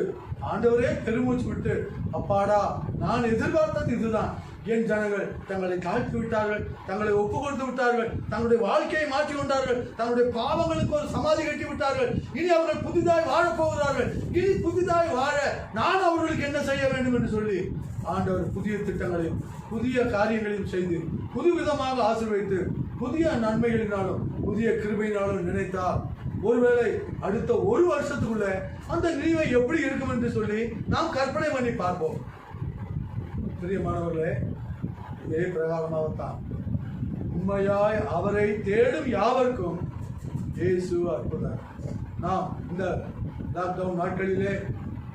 ஆண்டவரே பெருமூச்சு விட்டு, அப்பாடா, நான் எதிர்பார்த்தது இதுதான். என் ஜனங்கள் தங்களை தாழ்த்தி விட்டார்கள், தங்களை ஒப்பு கொடுத்து விட்டார்கள், தங்களுடைய வாழ்க்கையை மாற்றி கொண்டார்கள், தங்களுடைய பாவங்களுக்கு ஒரு சமாதி கட்டி விட்டார்கள். இனி அவர்கள் புதிதாய் வாழப் போகிறார்கள். இனி புதிதாய் வாழ நான் அவர்களுக்கு என்ன செய்ய வேண்டும் என்று சொல்லி ஆண்டவர் புதிய திட்டங்களையும் புதிய காரியங்களையும் செய்து புதுவிதமாக ஆசீர்வதித்து புதிய நன்மைகளினாலும் புதிய கிருபையினாலும் நினைத்தார். ஒருவேளை அடுத்த ஒரு வருஷத்துக்குள்ள அந்த நினைவை எப்படி இருக்கும் என்று சொல்லி நாம் கற்பனை பண்ணி பார்ப்போம். பிரியமானவர்களே, இதே பிரகாரமாகத்தான் உண்மையாய் அவரை தேடும் யாவருக்கும் இயேசு அற்புதர். நாம் இந்த லாக்டவுன் நாட்களிலே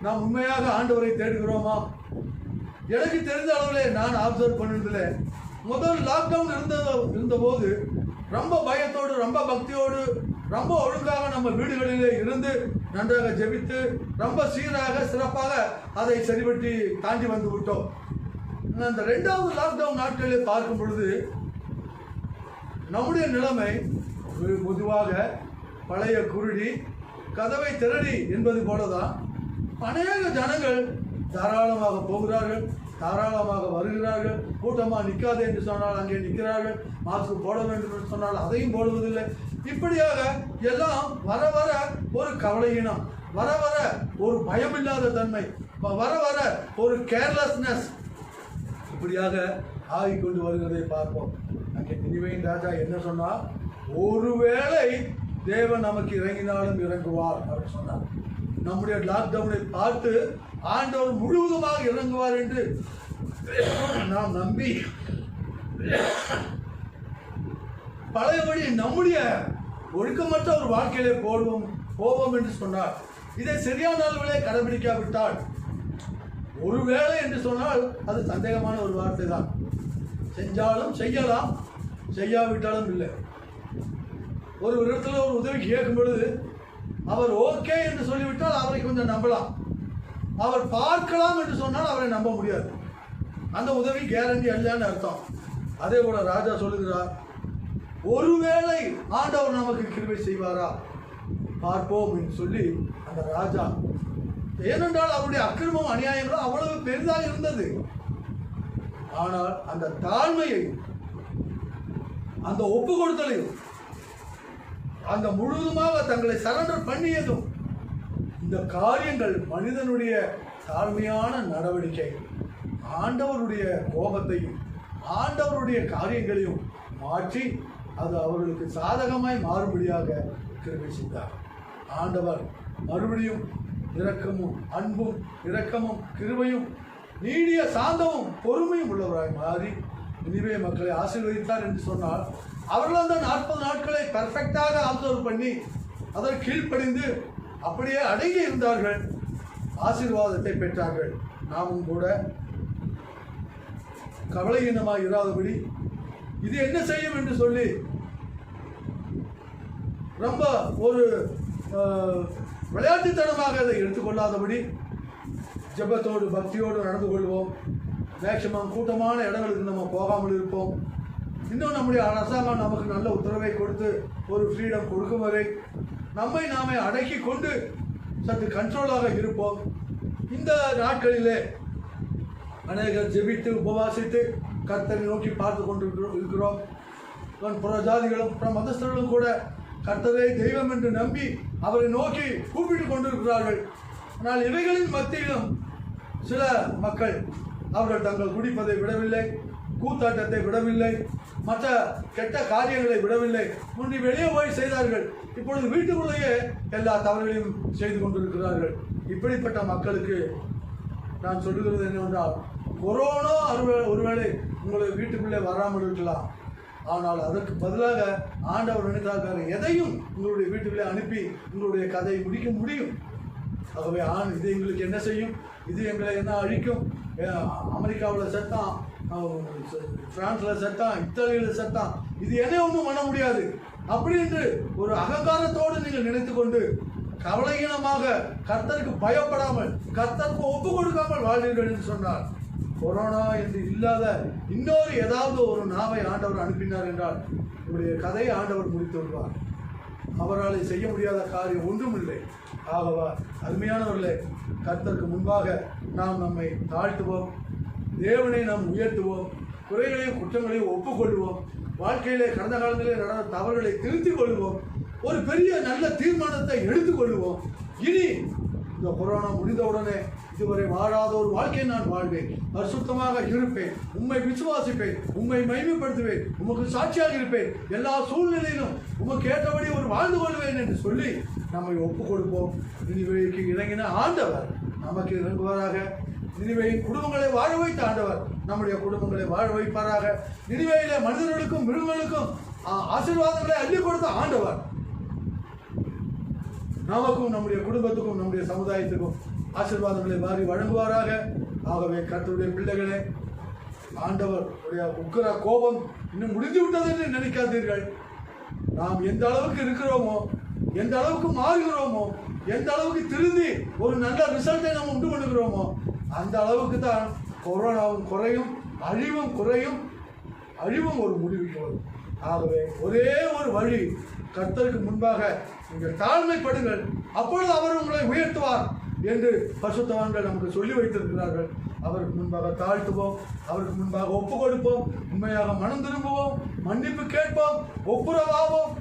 நாம் உண்மையாக ஆண்டவரை தேடுகிறோமா? எனக்கு தெரிந்த அளவிலே நான் அப்சர்வ் பண்ணதில்ல. முதல் லாக்டவுன் இருந்தபோது ரொம்ப பயத்தோடு, ரொம்ப பக்தியோடு, ரொம்ப ஒழுங்காக நம்ம வீடுகளிலே இருந்து நன்றாக ஜெபித்து ரொம்ப சீராக சிறப்பாக அதை சரிபட்டி தாண்டி வந்து விட்டோம். அந்த 2வது லாக்டவுன் நாட்களில் பார்க்கும் பொழுது நம்முடைய நிலைமை பொதுவாக பழைய குருடி கதவை திரடி என்பது போலதான். அநேக ஜனங்கள் தாராளமாக போகிறார்கள், தாராளமாக வருகிறார்கள். கூட்டமாக நிற்காது என்று சொன்னால் அங்கே நிற்கிறார்கள். மாஸ்க் போட வேண்டும் என்று சொன்னால் அதையும் போடுவதில்லை. இப்படியாக எல்லாம் வர வர ஒரு கவலையினம், வர வர ஒரு பயமில்லாத தன்மை, வர வர ஒரு கேர்லெஸ்னஸ் இப்படியாக ஆகிக்கொண்டு வருகிறதை பார்ப்போம். அங்கே நினிவேயின் ராஜா என்ன சொன்னார்? ஒருவேளை தேவன் நமக்கு இறங்கினாலும் இறங்குவார் அப்படின்னு சொன்னார். நம்முடைய லாக்டவுனை பார்த்து ஆண்டவர் முழுவதுமாக இறங்குவார் என்று நாம் நம்பி பழையபடி நம்முடைய ஒழுக்கமற்ற ஒரு வாழ்க்கையிலே போவோம் என்று சொன்னார். இதை சரியான அளவிலே கடைபிடிக்காவிட்டால், ஒருவேளை என்று சொன்னால் அது சந்தேகமான ஒரு வார்த்தை தான். செஞ்சாலும் செய்யலாம், செய்யாவிட்டாலும் இல்லை. ஒரு விதத்தில் ஒரு உதவி கேட்கும் பொழுது அவர் ஓகே என்று சொல்லிவிட்டால் அவரை கொஞ்சம் நம்பலாம். அவர் பார்க்கலாம் என்று சொன்னால் அவரை நம்ப முடியாது. அந்த உதவி கேரண்டி அல்லன்னு அர்த்தம். அதே போல ராஜா சொல்லுகிறார், ஒருவேளை ஆண்டவர் நமக்கு கிருபை செய்வாரா பார்ப்போம் என்று சொல்லி அந்த ராஜா, ஏனென்றால் அவருடைய அக்கிரமம் அநியாயங்களும் அவ்வளவு பெரிதாக இருந்தது. ஆனால் அந்த தாழ்மையை, அந்த ஒப்பு கொடுத்தலையும், அந்த முழுவதுமாக தங்களை சரண்டர் பண்ணியதும், இந்த காரியங்கள் மனிதனுடைய தாழ்மையான நடவடிக்கை ஆண்டவருடைய கோபத்தையும் ஆண்டவருடைய காரியங்களையும் மாற்றி அது அவர்களுக்கு சாதகமாய் மாறுபடியாக கிருபை செய்தார். ஆண்டவர் மறுபடியும் இரக்கமும் அன்பும் இரக்கமும் கிருபையும் நீடிய சாந்தமும் பொறுமையும் உள்ளவராய் மாறி நினிவே மக்களை ஆசீர்வதித்தார் என்று சொன்னால், அவர்கள் அந்த 40 நாட்களை பெர்ஃபெக்டாக அப்சர்வ் பண்ணி அதற்கு கீழ்ப்படிந்து அப்படியே அடங்கி இருந்தார்கள், ஆசீர்வாதத்தை பெற்றார்கள். நாமும் கூட கவலையினமாக இராதபடி இது என்ன செய்யும் என்று சொல்லி ரொம்ப ஒரு விளையாட்டுத்தனமாக அதை எடுத்துக்கொள்ளாதபடி ஜெபத்தோடு பக்தியோடு நடந்து கொள்வோம். மேக்சிமம் கூட்டமான இடங்களுக்கு நம்ம போகாமல் இருப்போம். இன்னும் நம்முடைய அரசாங்கம் நமக்கு நல்ல உத்தரவை கொடுத்து ஒரு ஃப்ரீடம் கொடுக்கும் வரை நம்மை நாமே அடக்கி கொண்டு சற்று கண்ட்ரோலாக இருப்போம். இந்த நாட்களிலே அநேகர் ஜெபித்து உபவாசித்து கர்த்தரை நோக்கி பார்த்து கொண்டு இருக்கிறோம். புற ஜாதிகளும் புற மதஸ்தர்களும் கூட கர்த்தரை தெய்வம் என்று நம்பி அவரை நோக்கி கூப்பிட்டு கொண்டிருக்கிறார்கள். ஆனால் இவைகளின் மத்தியிலும் சில மக்கள் அவர்கள் தங்கள் குடிப்பதை விடவில்லை, கூத்தாட்டத்தை விடவில்லை, மற்ற கெட்ட காரியங்களை விடவில்லை. முன்பு வெளியே போய் செய்தார்கள், இப்பொழுது வீட்டுக்குள்ளேயே எல்லா தவறுகளையும் செய்து கொண்டிருக்கிறார்கள். இப்படிப்பட்ட மக்களுக்கு நான் சொல்லுகிறது என்னவென்றால், கொரோனா ஒருவேளை உங்களை வீட்டுக்குள்ளே வராமல் இருக்கலாம். ஆனால் அதற்கு பதிலாக ஆண்டவர் நினைத்தார்கள், எதையும் உங்களுடைய வீட்டுக்குள்ளே அனுப்பி உங்களுடைய கதையை முடிக்க முடியும். ஆகவே இது எங்களுக்கு என்ன செய்யும், இது எங்களை என்ன அழிக்கும், அமெரிக்காவில் செத்தான், பிரான்ஸில் செத்தான், இத்தாலியில் செத்தான், இது என்ன ஒன்றும் பண்ண முடியாது அப்படி என்று ஒரு அகங்காரத்தோடு நீங்கள் நினைத்து கொண்டு கவலையீனமாக கர்த்தருக்கு பயப்படாமல் கர்த்தருக்கு ஒப்பு கொடுக்காமல் வாழ்வீர்கள் என்று சொன்னார். கொரோனா என்று இல்லாத இன்னொரு ஏதாவது ஒரு நாவை ஆண்டவர் அனுப்பினார் என்றால் உங்களுடைய கதையை ஆண்டவர் முடித்து விடுவார். அவரால் செய்ய முடியாத காரியம் ஒன்றும் இல்லை. ஆகவா அருமையானவர்களே, கர்த்தருக்கு முன்பாக நாம் நம்மை தாழ்த்துவோம், தேவனை நாம் உயர்த்துவோம், குறைகளையும் குற்றங்களையும் ஒப்புக்கொள்வோம், வாழ்க்கையிலே கடந்த காலங்களிலே நடந்த தவறுகளை திருத்திக் கொள்வோம், ஒரு பெரிய நல்ல தீர்மானத்தை எடுத்துக்கொள்வோம். இனி இந்த கொரோனா முடிந்தவுடனே இதுவரை வாழாத ஒரு வாழ்க்கையை நான் வாழ்வேன், பரிசுத்தமாக இருப்பேன், உம்மை விசுவாசிப்பேன், உம்மை மகிமைப்படுத்துவேன், உமக்கு சாட்சியாக இருப்பேன், எல்லா சூழ்நிலையிலும் உமக்கு ஏற்றபடி ஒரு வாழ்ந்து கொள்வேன் என்று சொல்லி நம்மை ஒப்புக் கொடுப்போம். நினிவேக்கு இறங்கின ஆண்டவர் நமக்கு இறங்குவாராக. நினிவேயின் குடும்பங்களை வாழ வைத்த ஆண்டவர் நம்முடைய குடும்பங்களை வாழ வைப்பாராக. நினிவேயிலே மனிதர்களுக்கும் மிருகங்களுக்கும் ஆசீர்வாதங்களை அள்ளி கொடுத்த ஆண்டவர் நமக்கும் நம்முடைய குடும்பத்துக்கும் நம்முடைய சமுதாயத்துக்கும் ஆசீர்வாதங்களை வாரி வழங்குவாராக. ஆகவே கர்த்தருடைய பிள்ளைகளே, ஆண்டவருடைய உக்கிர கோபம் இன்னும் முடிந்து விட்டது என்று நினைக்காதீர்கள். நாம் எந்த அளவுக்கு இருக்கிறோமோ, எந்த அளவுக்கு மாறுகிறோமோ, எந்த அளவுக்கு திருந்தி ஒரு நல்ல ரிசல்ட்டை நாம் உண்டு பண்ணுகிறோமோ, அந்த அளவுக்கு தான் கொரோனாவும் குறையும், அழிவும் குறையும், அழிவும் ஒரு முடிவுக்கு வரும். ஆகவே ஒரே ஒரு வழி, கர்த்தருக்கு முன்பாக நீங்கள் தாழ்மைப்படுங்கள், அப்பொழுது அவர் உங்களை உயர்த்துவார் என்று பரிசுத்தவான்கள் நமக்கு சொல்லி வைத்திருக்கிறார்கள். அவருக்கு முன்பாக தாழ்த்துவோம், அவருக்கு முன்பாக ஒப்பு கொடுப்போம், உண்மையாக மனம் திரும்புவோம், மன்னிப்பு கேட்போம், ஒப்புரவாவோம்,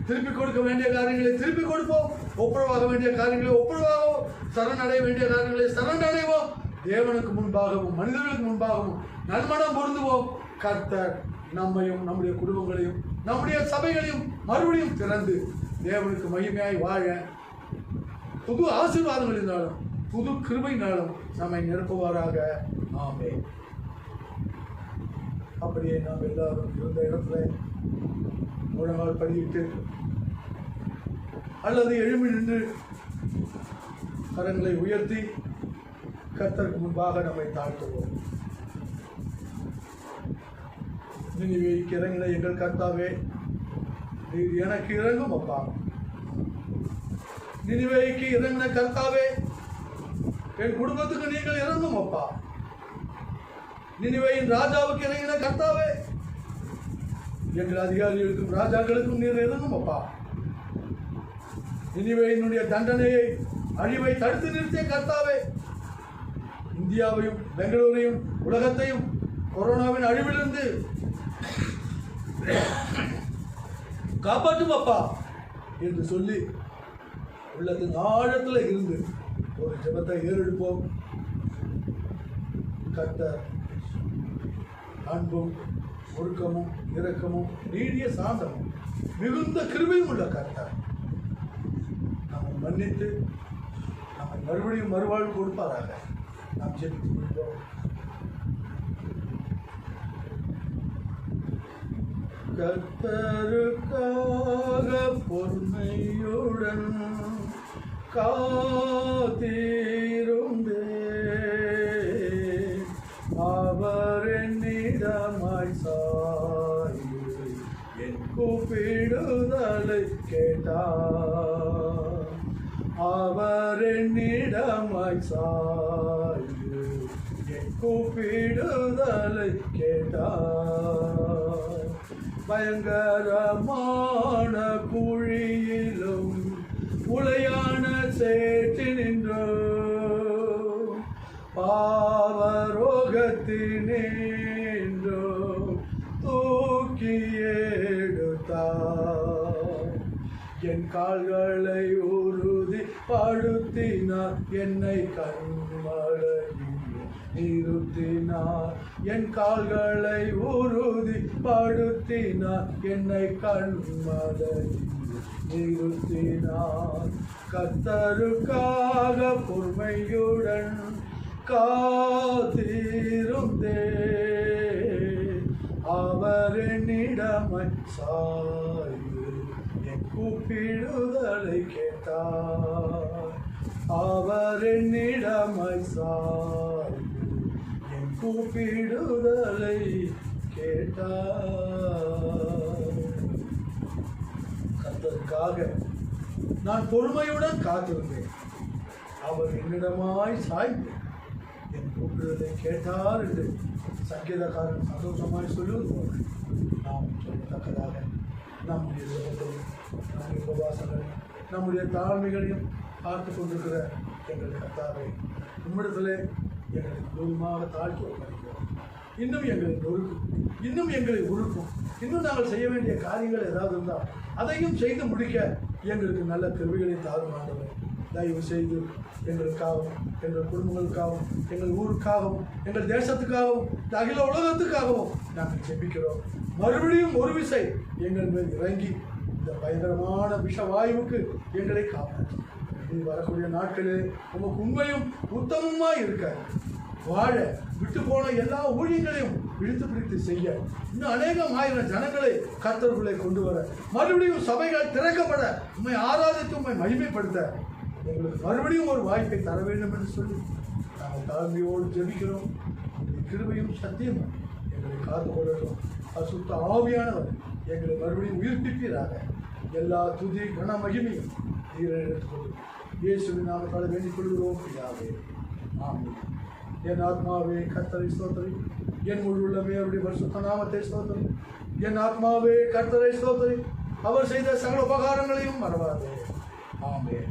திருப்பி கொடுக்க வேண்டிய காரியங்களை திருப்பி கொடுப்போம், ஒப்புரவாக வேண்டிய காரியங்களை ஒப்புரவாகவும், சரணடைய வேண்டிய காரியங்களை சரணடைவோம். தேவனுக்கு முன்பாகவும் மனிதர்களுக்கு முன்பாகவும் நல்மனம் பொருந்துவோம். கர்த்தர் நம்மையும் நம்முடைய குடும்பங்களையும் நம்முடைய சபைகளையும் மறுபடியும் திறந்து தேவனுக்கு மகிமையாய் வாழ புது ஆசீர்வாதங்களினாலும் புது கிருபையினாலும் நம்மை நிரப்புவாராக. ஆமென். அப்படியே நாம் எல்லாரும் இருந்த இடத்துல முழங்கால் படியிட்டு அல்லது எழும்பி நின்று கரங்களை உயர்த்தி கர்த்தருக்கு முன்பாக நம்மை தாழ்த்துவோம். நினிவேக்கு இறங்கின எங்கள் கர்த்தாவே, நீர் எனக்கு இறங்கும் அப்பா. நினிவேக்கு இறங்கின கர்த்தாவே, என் குடும்பத்துக்கு நீங்கள் இறங்கும் அப்பா. நினிவேயின் ராஜாவுக்கு இறங்கின கர்த்தாவே, எங்கள் அதிகாரிகளுக்கும் ராஜாக்களுக்கும் நீர் இறங்கும் அப்பா. நினிவேயினுடைய தண்டனையை, அழிவை தடுத்து நிறுத்திய கர்த்தாவே, இந்தியாவையும் பெங்களூரையும் உலகத்தையும் கொரோனாவின் அழிவிலிருந்து காப்பாற்றும் அப்பா என்று சொல்லி உள்ளத்தின் ஆழத்தில் இருந்து ஒரு ஜெபத்தை ஏறெடுப்போம். கர்த்தர் அன்பும் ஒழுக்கமும் இரக்கமும் நீடிய சாந்தமும் மிகுந்த கிருபையும் உள்ள கர்த்தர் நம்மை மன்னித்து நம்மை மறுபடியும் மறுவாழ்வு கொடுப்பாராக. நாம் ஜெபித்து முடிப்போம். கர்த்தருக்காக பொறுமையுடன் காத்திருந்தேன், அவர் என்னிடமாய் சாய்ந்து என் கூப்பிடுதலை கேட்டார். அவர் என்னிடமாய் சாய்ந்து என் கூப்பிடுதலை கேட்டார். பயங்கரமான குழியிலும் உளையான சேற்றி நின்றோ, பாவரோகத்தினின்றோ தூக்கி எடுத்தார். என் கால்களை உறுதி படுத்தினார், என்னை கண்மலையில் நிறுத்தினார். என் கால்களை உறுதி படுத்தினார், என்னை கண்மலையில் நிறுத்தினார். கர்த்தருக்காக பொறுமையுடன் காத்திருந்தேன், அவர் என்னிடமாய் சாய்ந்து என் கூப்பிடுதலை கேட்டார். அவர் என்னிடமாய் சாய்ந்து என் கூப்பிடுதலை கேட்டார். கர்த்தருக்காக நான் பொறுமையுடன் காத்திருந்தேன், அவர் என்னிடமாய் சாய்ந்து என் கூப்பிடுதலை கேட்டார் என்று சங்கீதக்காரன் சந்தோஷமாய் சொல்லுவது போல நாம் சொல்லத்தக்கதாக நம்முடைய ஜெபத்தையும் நம்முடைய உபவாசங்களையும் நம்முடைய தாழ்மைகளையும் பார்த்து கொண்டிருக்கிற எங்கள் கர்த்தாவே, உம்மிடத்திலே எங்களை முழுவதுமாக தாழ்த்தி ஒப்படைக்கிறோம். இன்னும் எங்களை நொறுக்கும், இன்னும் எங்களை உருக்கும், இன்னும் நாங்கள் செய்ய வேண்டிய காரியங்கள் ஏதாவது இருந்தால் அதையும் செய்து முடிக்க எங்களுக்கு நல்ல கிருபைகளை தாருமானவர். தயவு செய்து எங்களுக்காகவும், எங்கள் குடும்பங்களுக்காகவும், எங்கள் ஊருக்காகவும், எங்கள் தேசத்துக்காகவும், அகில உலகத்துக்காகவும் நாங்கள் ஜெபிக்கிறோம். மறுபடியும் ஒரு விசை எங்கள் மேல் இறங்கி இந்த பயங்கரமான விஷவாயுவுக்கு எங்களை காப்பாற்றும். இனி வரக்கூடிய நாட்களில் உமக்கு உண்மையும் உத்தமமாக இருக்க வாழ விட்டு போன எல்லா ஊழியங்களையும் இழுத்து பிடித்து செய்ய இன்னும் அநேகம் ஆயிரம் ஜனங்களை கர்த்தருக்குள்ளே கொண்டு வர மறுபடியும் சபைகள் திறக்கப்பட உண்மை ஆராதித்து உண்மை மகிமைப்படுத்த எங்களுக்கு மறுபடியும் ஒரு வாய்ப்பை தர வேண்டும் என்று சொல்லி நாங்கள் தாழ்மையோடு ஜெபிக்கிறோம். கிருபையும் சத்தியம் எங்களை காத்துக்கொள்ளட்டும். அசுத்த ஆவியானவர் எங்களை மறுபடியும் உயிர்ப்பிப்பீராக. எல்லா துதி கன மகிமையும் நீரை எடுத்துக்கொண்டு இயேசுவின் நாமத்தால் வேண்டிக் கொள்கிறோம் பிதாவே. ஆமென். என் ஆத்மாவே கர்த்தரை ஸ்தோத்திரி, என் முழு உள்ளமே அவருடைய பரிசுத்த நாமத்தை ஸ்தோத்திரி. என் ஆத்மாவே கர்த்தரை ஸ்தோத்திரி, அவர் செய்த சகல உபகாரங்களையும் மறவாதே. ஆமென்.